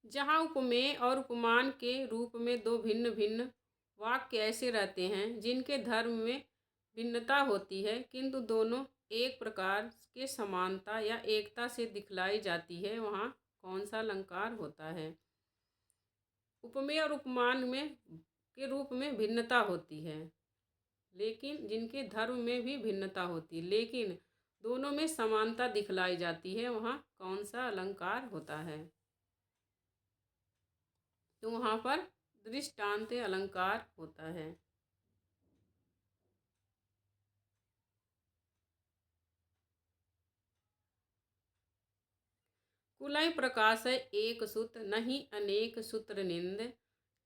Speaker 1: जहाँ उपमेय और उपमान के रूप में दो भिन्न भिन्न वाक्य ऐसे रहते हैं जिनके धर्म में भिन्नता होती है किंतु दोनों एक प्रकार के समानता या एकता से दिखलाई जाती है, वहाँ कौन सा अलंकार होता है? उपमेय और उपमान में के रूप में भिन्नता होती है, लेकिन जिनके धर्म में भी भिन्नता होती है लेकिन दोनों में समानता दिखलाई जाती है, वहाँ कौन सा अलंकार होता है? तो वहाँ पर दृष्टांत अलंकार होता है। कुलय प्रकाश एक सुत, नहीं अनेक सूत्र निंद,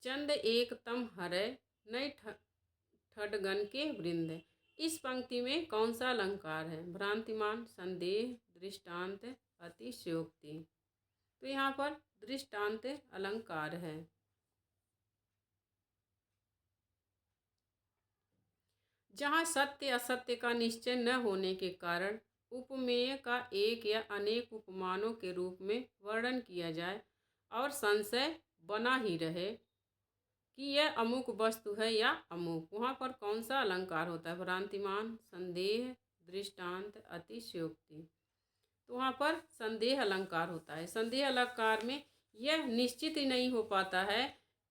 Speaker 1: चंद एक तम हरय, नहीं ठडगन के वृंद। इस पंक्ति में कौन सा अलंकार है? भ्रांतिमान, संदेह, दृष्टांत, अतिशयोक्ति। तो यहाँ पर दृष्टांत अलंकार है। जहाँ सत्य असत्य का निश्चय न होने के कारण उपमेय का एक या अनेक उपमानों के रूप में वर्णन किया जाए और संशय बना ही रहे कि यह अमुक वस्तु है या अमुक, वहाँ पर कौन सा अलंकार होता है? भ्रांतिमान, संदेह, दृष्टांत, अतिशयोक्ति। तो वहाँ पर संदेह अलंकार होता है। संदेह अलंकार में यह निश्चित ही नहीं हो पाता है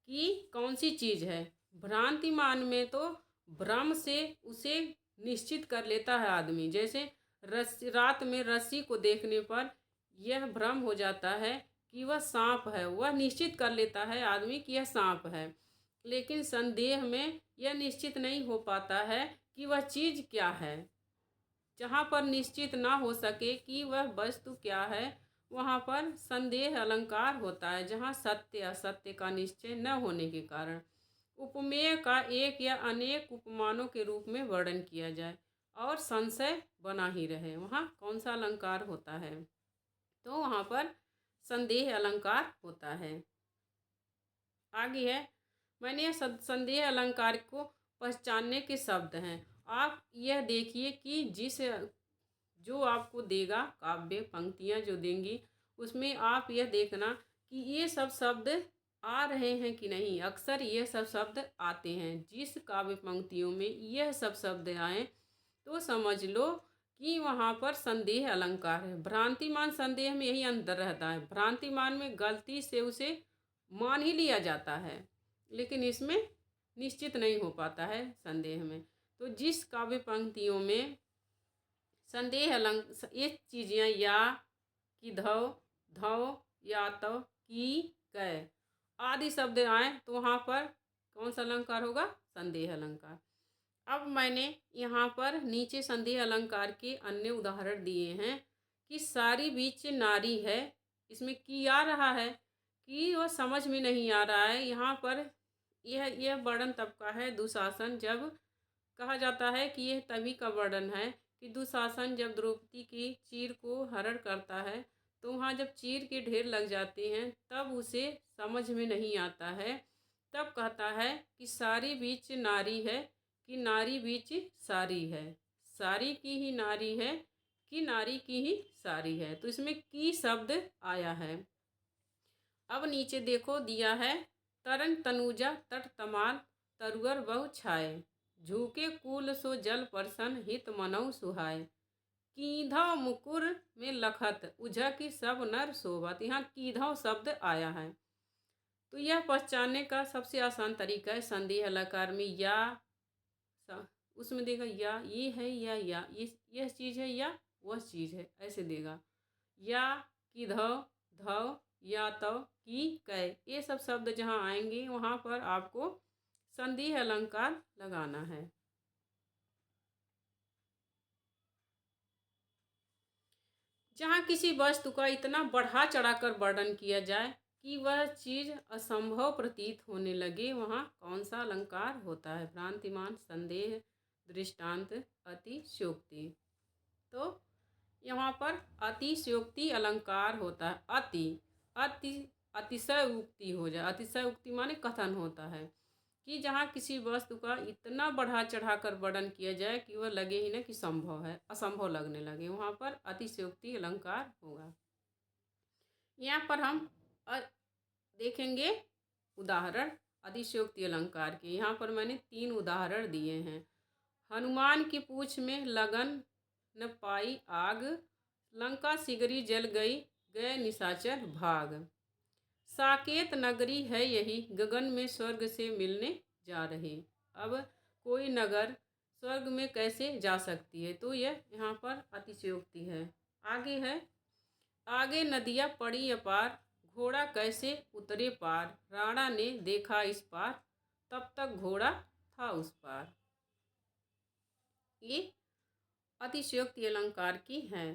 Speaker 1: कि कौन सी चीज़ है। भ्रांतिमान में तो भ्रम से उसे निश्चित कर लेता है आदमी। जैसे रात में रस्सी को देखने पर यह भ्रम हो जाता है कि वह सांप है, वह निश्चित कर लेता है आदमी कि यह सांप है। लेकिन संदेह में यह निश्चित नहीं हो पाता है कि वह चीज़ क्या है। जहाँ पर निश्चित ना हो सके कि वह वस्तु क्या है, वहाँ पर संदेह अलंकार होता है। जहाँ सत्य असत्य का निश्चय न होने के कारण उपमेय का एक या अनेक उपमानों के रूप में वर्णन किया जाए और संशय बना ही रहे, वहाँ कौन सा अलंकार होता है? तो वहाँ पर संदेह अलंकार होता है। आगे है, मैंने यह संदेह अलंकार को पहचानने के शब्द हैं। आप यह देखिए कि जो आपको देगा, काव्य पंक्तियाँ जो देंगी, उसमें आप यह देखना कि ये सब शब्द आ रहे हैं कि नहीं। अक्सर ये सब शब्द आते हैं। जिस काव्य पंक्तियों में यह सब शब्द आए तो समझ लो कि वहाँ पर संदेह अलंकार है। भ्रांतिमान संदेह में यही अंतर रहता है। भ्रांतिमान में गलती से उसे मान ही लिया जाता है, लेकिन इसमें निश्चित नहीं हो पाता है संदेह में। तो जिस काव्य पंक्तियों में संदेह ये चीज़ें या कि धव, या तव, की, कै आदि शब्द आए तो वहाँ पर कौन सा अलंकार होगा? संदेह अलंकार। अब मैंने यहाँ पर नीचे संदेह अलंकार के अन्य उदाहरण दिए हैं कि सारी बीच नारी है, इसमें की आ रहा है कि वह समझ में नहीं आ रहा है। यहाँ पर यह वर्णन तब का है दुशासन, जब कहा जाता है कि यह तभी का वर्णन है कि दुशासन जब द्रौपदी की चीर को हरण करता है तो वहाँ जब चीर के ढेर लग जाते हैं तब उसे समझ में नहीं आता है। तब कहता है कि सारी बीच नारी है कि नारी बीच सारी है, सारी की ही नारी है कि नारी की ही सारी है। तो इसमें की शब्द आया है। अब नीचे देखो दिया है, तरंग तनुजा तट तमाल तरुअर बहु छाए, झूके कुल सो जल परसन हित मनऊ सुहाय, कीधव मुकुर में लखत उझा की सब नर शोभत। यहाँ कीधव शब्द आया है। तो यह पहचानने का सबसे आसान तरीका है संदेह अलंकार में या उसमें देगा या ये है या यह चीज़ है या वह चीज़ है, ऐसे देगा। या कीधव, धव, या तव, की, कै ये सब शब्द जहाँ आएंगे वहाँ पर आपको संदेह अलंकार लगाना है। जहाँ किसी वस्तु का इतना बढ़ा चढ़ाकर वर्णन किया जाए कि वह चीज़ असंभव प्रतीत होने लगे, वहाँ कौन सा अलंकार होता है? भ्रांतिमान, संदेह, दृष्टांत, अतिशयोक्ति। तो यहाँ पर अतिशयोक्ति अलंकार होता है। अतिशय उक्ति हो जाए। अतिशय उक्ति माने कथन होता है कि जहाँ किसी वस्तु का इतना बढ़ा चढ़ाकर वर्णन किया जाए कि वह लगे ही ना कि संभव है, असंभव लगने लगे, वहाँ पर अतिशयोक्ति अलंकार होगा। यहाँ पर हम देखेंगे उदाहरण अतिशयोक्ति अलंकार के। यहाँ पर मैंने 3 उदाहरण दिए हैं। हनुमान की पूँछ में लगन न पाई आग, लंका सिगरी जल गई गए निशाचर भाग, साकेत नगरी है यही गगन में स्वर्ग से मिलने जा रहे। अब कोई नगर स्वर्ग में कैसे जा सकती है? तो यह यहाँ पर अतिशयोक्ति है। आगे है, आगे नदियाँ पड़ी अपार, घोड़ा कैसे उतरे पार, राणा ने देखा इस पार, तब तक घोड़ा था उस पार। ये अतिशयोक्ति अलंकार की है।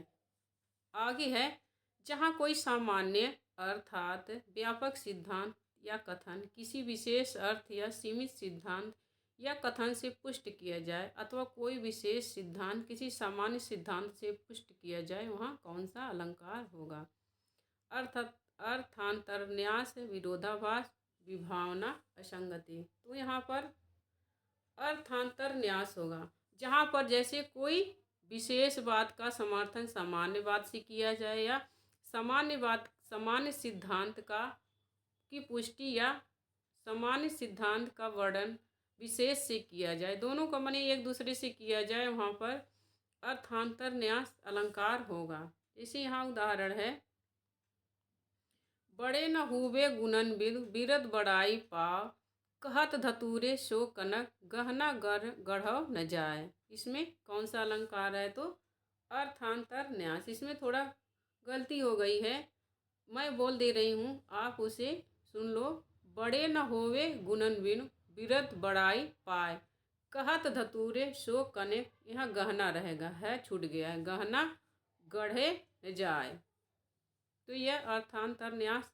Speaker 1: आगे है, जहाँ कोई सामान्य अर्थात व्यापक सिद्धांत या कथन किसी विशेष अर्थ या सीमित सिद्धांत या कथन से पुष्ट किया जाए अथवा कोई विशेष सिद्धांत किसी सामान्य सिद्धांत से पुष्ट किया जाए, वहाँ कौन सा अलंकार होगा? अर्थ अर्थांतरन्यास, विरोधाभास, विभावना, असंगति। तो यहाँ पर अर्थांतरन्यास होगा, जहाँ पर जैसे कोई विशेष बात का समर्थन सामान्य बात से किया जाए या सामान्य सिद्धांत की पुष्टि या सामान्य सिद्धांत का वर्णन विशेष से किया जाए, दोनों का माने एक दूसरे से किया जाए, वहाँ पर अर्थांतरन्यास अलंकार होगा। जैसे यहाँ उदाहरण है, बड़े न हुए गुणन बिरद बड़ाई पाव, कहत धतूरे सो कनक गहना गढ़व न जाए। इसमें कौन सा अलंकार है? तो अर्थांतरन्यास। इसमें थोड़ा गलती हो गई है, मैं बोल दे रही हूँ, आप उसे सुन लो। बड़े न होवे गुणन बिरद बड़ाई पाए, कहत धतूरे सो कनक, यहाँ गहना रहेगा, है छूट गया है, गहना गढ़े न जाए। तो यह अर्थांतरन्यास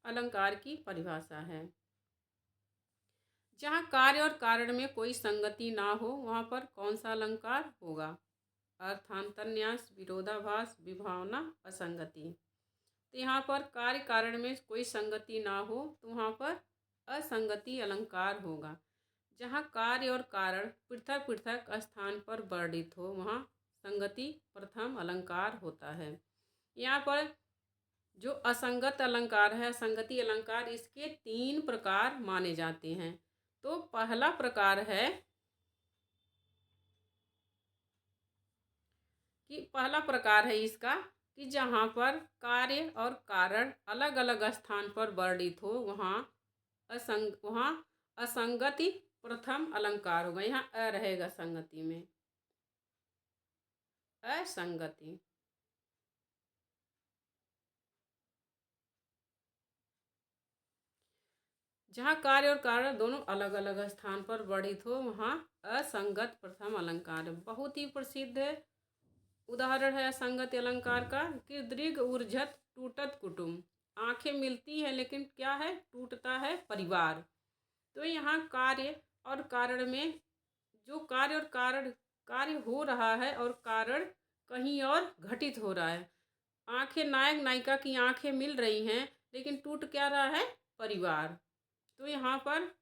Speaker 1: अलंकार की परिभाषा है। जहाँ कार्य और कारण में कोई संगति ना हो, वहाँ पर कौन सा अलंकार होगा? अर्थांतरन्यास, विरोधाभास, विभावना, असंगति। तो यहाँ पर कार्य कारण में कोई संगति ना हो तो वहाँ पर असंगति अलंकार होगा। जहाँ कार्य और कारण पृथक पृथक स्थान पर वर्णित हो, वहाँ संगति प्रथम अलंकार होता है। यहाँ पर जो असंगत अलंकार है, असंगति अलंकार, इसके 3 प्रकार माने जाते हैं। तो पहला प्रकार है इसका कि जहाँ पर कार्य और कारण अलग अलग स्थान पर वर्णित हो, वहाँ असंगति प्रथम अलंकार होगा। यहाँ अ रहेगा संगति में, असंगति। जहाँ कार्य और कारण दोनों अलग अलग स्थान पर वर्णित हो, वहाँ असंगत प्रथम अलंकार। बहुत ही प्रसिद्ध उदाहरण है असंगत अलंकार का कि दृग ऊर्जत टूटत कुटुंब। आंखें मिलती है लेकिन क्या है? टूटता है परिवार। तो यहाँ कार्य और कारण में जो कार्य और कारण कार्य हो रहा है और कारण कहीं और घटित हो रहा है। आंखें, नायक नायिका की आंखें मिल रही हैं लेकिन टूट क्या रहा है? परिवार। तो यहाँ पर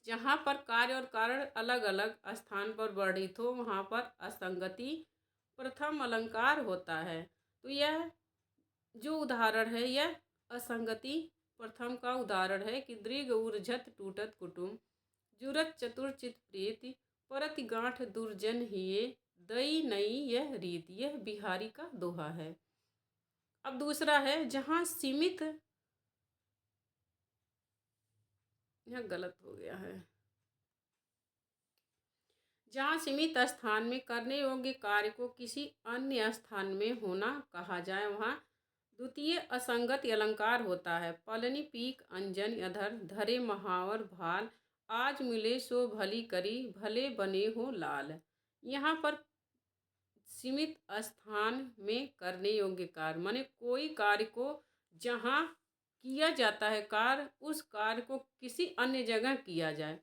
Speaker 1: जहाँ पर कार्य और कारण अलग अलग स्थान पर वर्णित हो, वहाँ पर असंगति प्रथम अलंकार होता है। तो यह जो उदाहरण है, यह असंगति प्रथम का उदाहरण है कि दृग ऊर्जत टूटत कुटुंब, जुरत चतुर्चित प्रीति, परत गांठ दुर्जन हिये, दई नई यह रीत। यह बिहारी का दोहा है। अब दूसरा है, जहाँ सीमित, यह गलत हो गया है, जहाँ सीमित स्थान में करने योग्य कार्य को किसी अन्य स्थान में होना कहा जाए, वहाँ द्वितीय असंगत अलंकार होता है। पलनी पीक अंजन अधर, धरे महावर भाल, आज मिले सो भली करी, भले बने हो लाल। यहाँ पर सीमित स्थान में करने योग्य कार्य माने कोई कार्य को जहाँ किया जाता है कार्य, उस कार्य को किसी अन्य जगह किया जाए।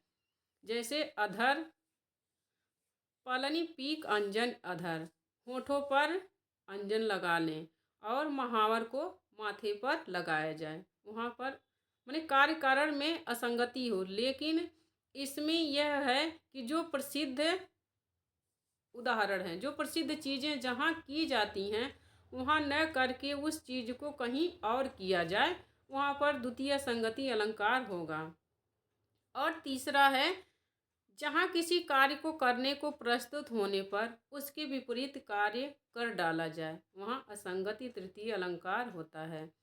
Speaker 1: जैसे अधर, पलनी पीक अंजन अधर, होठों पर अंजन लगा लें, और महावर को माथे पर लगाया जाए। वहाँ पर माने कार्य कारण में असंगति हो, लेकिन इसमें यह है कि जो प्रसिद्ध उदाहरण हैं, जो प्रसिद्ध चीज़ें जहाँ की जाती हैं, वहाँ न करके उस चीज़ को कहीं और किया जाए, वहाँ पर द्वितीय संगति अलंकार होगा। और तीसरा है, जहाँ किसी कार्य को करने को प्रस्तुत होने पर उसके विपरीत कार्य कर डाला जाए, वहाँ असंगति तृतीय अलंकार होता है।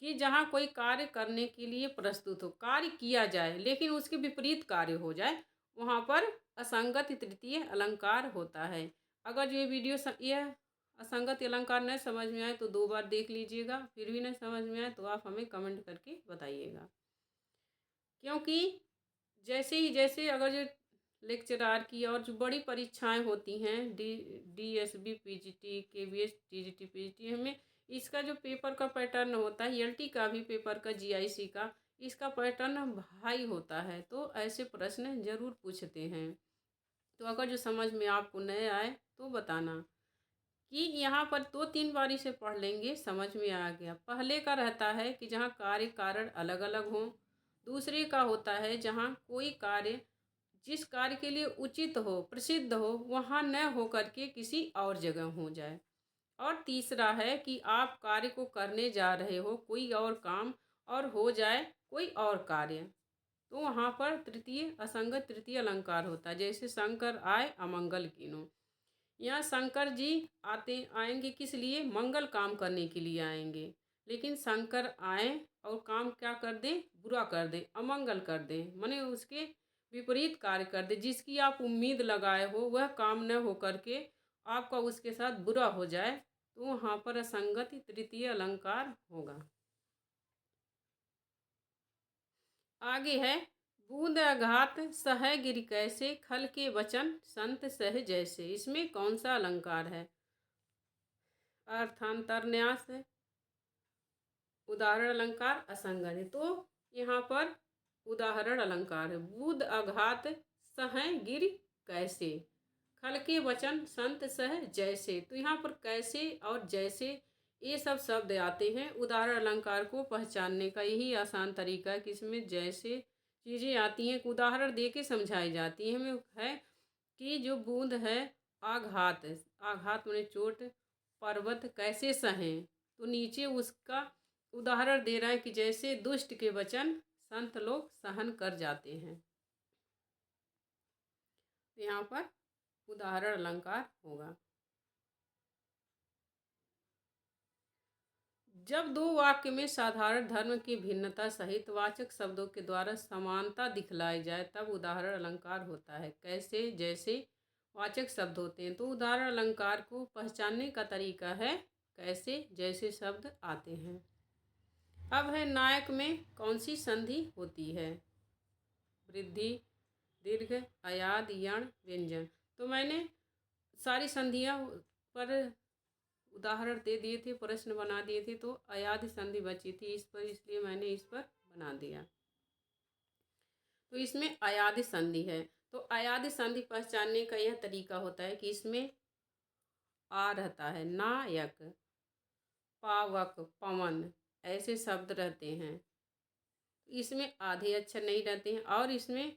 Speaker 1: कि जहाँ कोई कार्य करने के लिए प्रस्तुत हो, कार्य किया जाए लेकिन उसके विपरीत कार्य हो जाए, वहाँ पर असंगति तृतीय अलंकार होता है। अगर ये वीडियो यह असंगति अलंकार नहीं समझ में आए तो 2 बार देख लीजिएगा, फिर भी नहीं समझ में आए तो आप हमें कमेंट करके बताइएगा। क्योंकि जैसे अगर जो लेक्चरार की और जो बड़ी परीक्षाएं होती हैं, DSB PGT KVS TGT PGT, हमें इसका जो पेपर का पैटर्न होता है, ELT का भी पेपर का, GIC का, इसका पैटर्न भाई होता है। तो ऐसे प्रश्न जरूर पूछते हैं। तो अगर जो समझ में आपको नहीं आए तो बताना। कि यहाँ पर 2-3 बारी से पढ़ लेंगे, समझ में आ गया। पहले का रहता है कि जहाँ कार्य कारण अलग अलग हों। दूसरे का होता है जहाँ कोई कार्य जिस कार्य के लिए उचित हो, प्रसिद्ध हो, वहाँ न हो करके किसी और जगह हो जाए। और तीसरा है कि आप कार्य को करने जा रहे हो, कोई और काम, और हो जाए कोई और कार्य। तो वहाँ पर तृतीय असंगत तृतीय अलंकार होता है। जैसे शंकर आए अमंगल कीनो। यहाँ शंकर जी आएंगे किस लिए? मंगल काम करने के लिए आएंगे। लेकिन शंकर आए और काम क्या कर दें? बुरा कर दें, अमंगल कर दें, माने उसके विपरीत कार्य कर दें। जिसकी आप उम्मीद लगाए हो वह काम न हो करके आपका उसके साथ बुरा हो जाए, तो वहाँ पर असंगति तृतीय अलंकार होगा। आगे है बूंद आघात सह गिर कैसे, खल के वचन संत सह जैसे। इसमें कौन सा अलंकार है? अर्थांतरन्यास है, उदाहरण अलंकार, असंगत है। तो यहाँ पर उदाहरण अलंकार है। बूंद आघात सह गिर कैसे, खल के वचन संत सह जैसे। तो यहाँ पर कैसे और जैसे ये सब शब्द आते हैं। उदाहरण अलंकार को पहचानने का यही आसान तरीका है कि इसमें जैसे चीज़ें आती हैं उदाहरण दे के समझाई जाती हैं। हमें है कि जो बूंद है आघात, आघात माने चोट, पर्वत कैसे सहें, तो नीचे उसका उदाहरण दे रहा है कि जैसे दुष्ट के वचन संत लोग सहन कर जाते हैं। यहाँ पर उदाहरण अलंकार होगा। जब दो वाक्य में साधारण धर्म की भिन्नता सहित वाचक शब्दों के द्वारा समानता दिखलाई जाए तब उदाहरण अलंकार होता है। कैसे जैसे वाचक शब्द होते हैं, तो उदाहरण अलंकार को पहचानने का तरीका है कैसे जैसे शब्द आते हैं। अब है नायक में कौन सी संधि होती है? वृद्धि, दीर्घ, अयाद, यण, व्यंजन। तो मैंने सारी संधियाँ पर उदाहरण दे दिए थे, प्रश्न बना दिए थे। तो अयाद संधि बची थी इस पर, इसलिए मैंने इस पर बना दिया। तो इसमें अयाद संधि है। तो अयाद संधि पहचानने का यह तरीका होता है कि इसमें आ रहता है नायक, पावक, पवन, ऐसे शब्द रहते हैं। इसमें आधे अक्षर नहीं रहते हैं। और इसमें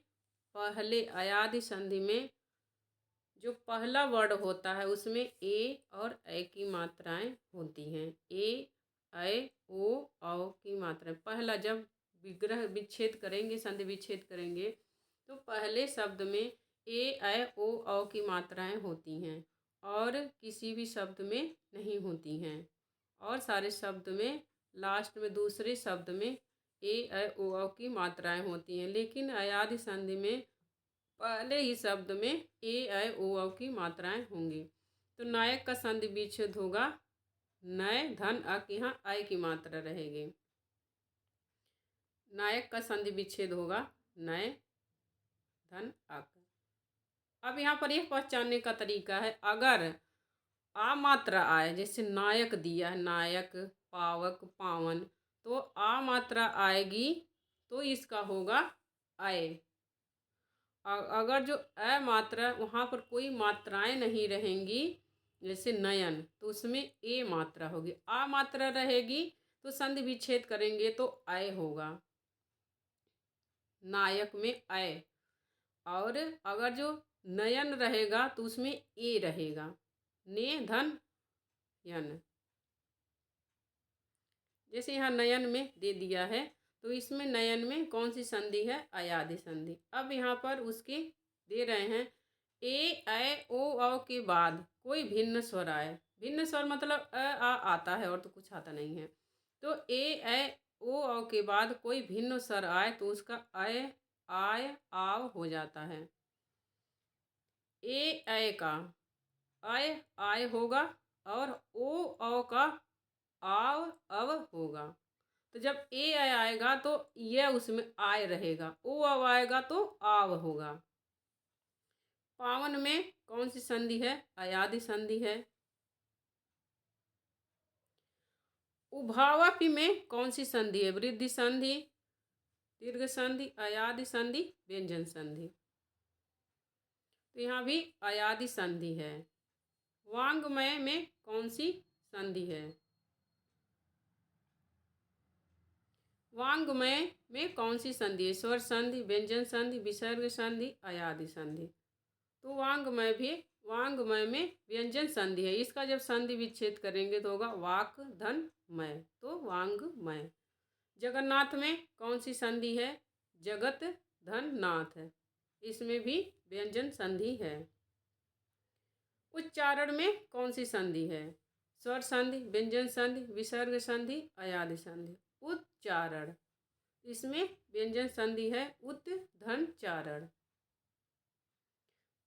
Speaker 1: पहले अयाद संधि में जो पहला वर्ड होता है उसमें ए और ए की मात्राएं होती हैं। ए, ऐ, ओ, औ की मात्राएं। पहला जब विग्रह विच्छेद करेंगे, संधि विच्छेद करेंगे, तो पहले शब्द में ए, ऐ, ओ, औ की मात्राएं होती हैं और किसी भी शब्द में नहीं होती हैं। और सारे शब्द में लास्ट में दूसरे शब्द में ए, ऐ, ओ, औ की मात्राएं होती हैं। लेकिन अयाद संधि में पहले ही शब्द में ए, ऐ, ओ, औ की मात्राएं होंगी। तो नायक का संधि विच्छेद होगा नय, धन, अक, यहाँ ऐ की मात्रा रहेगी। नायक का संधि विच्छेद होगा नय, धन, अक। अब यहाँ पर यह पहचानने का तरीका है, अगर आ मात्रा आए, जैसे नायक दिया है, नायक, पावक, पावन, तो आ मात्रा आएगी तो इसका होगा ऐ। अगर जो अ मात्रा वहाँ पर कोई मात्राएं नहीं रहेंगी, जैसे नयन, तो उसमें ए मात्रा होगी। आ मात्रा रहेगी तो संधि विच्छेद करेंगे तो ऐ होगा, नायक में ऐ। और अगर जो नयन रहेगा तो उसमें ए रहेगा, ने, धन, यन। जैसे यहाँ नयन में दे दिया है, तो इसमें नयन में कौन सी संधि है? अयादी संधि। अब यहाँ पर उसके दे रहे हैं ए, ऐ, ओ, औ के बाद कोई भिन्न स्वर आए। भिन्न स्वर मतलब अ, आ आता है और तो कुछ आता नहीं है। तो ए, ऐ, ओ, औ के बाद कोई भिन्न स्वर आए तो उसका ऐ, आय, आव हो जाता है। ए, ऐ का आय, आय होगा और ओ, औ का आव, अव होगा। तो जब ए आएगा तो यह उसमें आय रहेगा, ओ अब आएगा तो आव होगा। पावन में कौन सी संधि है? अयादी संधि है। उभावपी में कौन सी संधि है? वृद्धि संधि। दीर्घ संधि, अयादि संधि, व्यंजन संधि। तो यहाँ भी अयादि संधि है। वांग्मय में कौन सी संधि है? वांग्मय में कौन सी संधि है? स्वर संधि, व्यंजन संधि, विसर्ग संधि, अयादि संधि। तो वांग्मय में व्यंजन संधि है। इसका जब संधि विच्छेद करेंगे तो होगा वाक धन मय, तो वांग्मय। जगन्नाथ में कौन सी संधि है? जगत धन नाथ है, इसमें भी व्यंजन संधि है। उच्चारण में कौन सी संधि है? स्वर संधि, व्यंजन संधि, विसर्ग संधि, अयादि संधि। उच्चारण, इसमें व्यंजन संधि है उत धन चारण।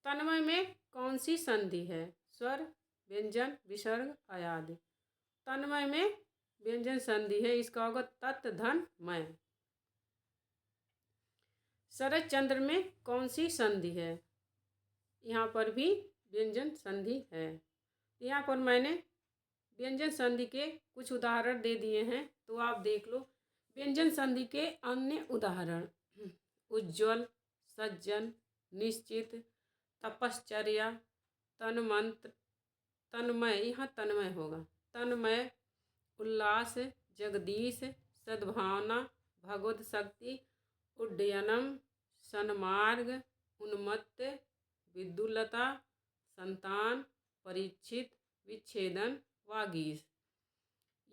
Speaker 1: तन्मय में कौन सी संधि है? स्वर, व्यंजन, विसर्ग, अयादि। तन्मय में व्यंजन संधि है, इसका होगा तत् धन मय। शरद चंद्र में कौन सी संधि है? यहाँ पर भी व्यंजन संधि है। यहाँ पर मैंने व्यंजन संधि के कुछ उदाहरण दे दिए हैं, तो आप देख लो। व्यंजन संधि के अन्य उदाहरण: उज्ज्वल, सज्जन, निश्चित, तपश्चर्या, तन्मंत्र, तन्मय, यहाँ तन्मय होगा, तन्मय, उल्लास, जगदीश, सद्भावना, भगवत शक्ति, उड्डयनम, सन्मार्ग, उन्मत्त, विद्युल्लता, संतान, परीक्षित, विच्छेदन, वागीश।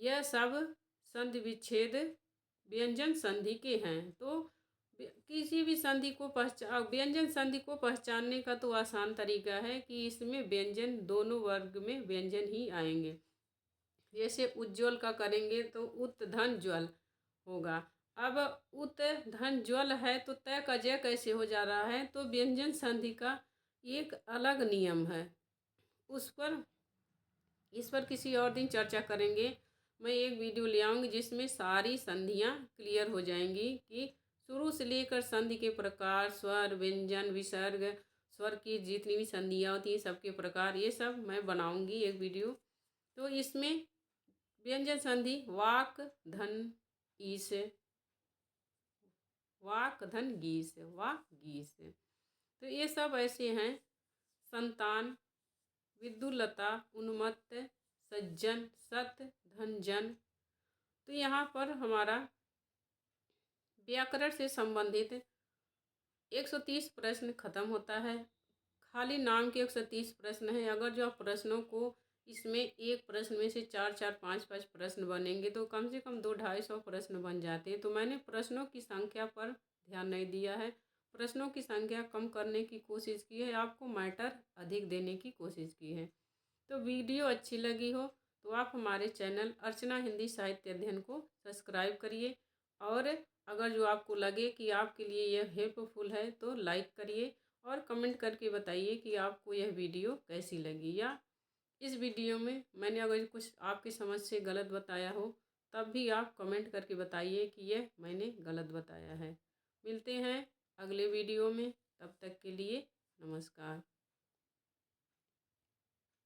Speaker 1: यह सब संधि विच्छेद व्यंजन संधि के हैं। तो किसी भी संधि को व्यंजन संधि को पहचानने का तो आसान तरीका है कि इसमें व्यंजन, दोनों वर्ग में व्यंजन ही आएंगे। जैसे उज्ज्वल का करेंगे तो उत धन ज्वल होगा। अब उत धन ज्वल है तो तय का जय कैसे हो जा रहा है? तो व्यंजन संधि का एक अलग नियम है, इस पर किसी और दिन चर्चा करेंगे। मैं एक वीडियो ले आऊँगी जिसमें सारी संधियाँ क्लियर हो जाएंगी कि शुरू से लेकर संधि के प्रकार, स्वर, व्यंजन, विसर्ग, स्वर की जितनी भी संधियाँ होती हैं सबके प्रकार, ये सब मैं बनाऊँगी एक वीडियो। तो इसमें व्यंजन संधि वाक धन ईस, वाक धन गीस, वाक गीस। तो ये सब ऐसे हैं: संतान, विद्युल्लता, उन्मत्त, सज्जन, सत, धनजन। तो यहाँ पर हमारा व्याकरण से संबंधित 130 प्रश्न खत्म होता है। खाली नाम के 130 प्रश्न हैं। अगर जो आप प्रश्नों को इसमें एक प्रश्न में से 4-4, 5-5 प्रश्न बनेंगे तो कम से कम 200-250 प्रश्न बन जाते हैं। तो मैंने प्रश्नों की संख्या पर ध्यान नहीं दिया है, प्रश्नों की संख्या कम करने की कोशिश की है, आपको मैटर अधिक देने की कोशिश की है। तो वीडियो अच्छी लगी हो तो आप हमारे चैनल अर्चना हिंदी साहित्य अध्ययन को सब्सक्राइब करिए, और अगर जो आपको लगे कि आपके लिए यह हेल्पफुल है तो लाइक करिए और कमेंट करके बताइए कि आपको यह वीडियो कैसी लगी, या इस वीडियो में मैंने अगर कुछ आपकी समझ से गलत बताया हो तब भी आप कमेंट करके बताइए कि यह मैंने गलत बताया है। मिलते हैं अगले वीडियो में, तब तक के लिए नमस्कार।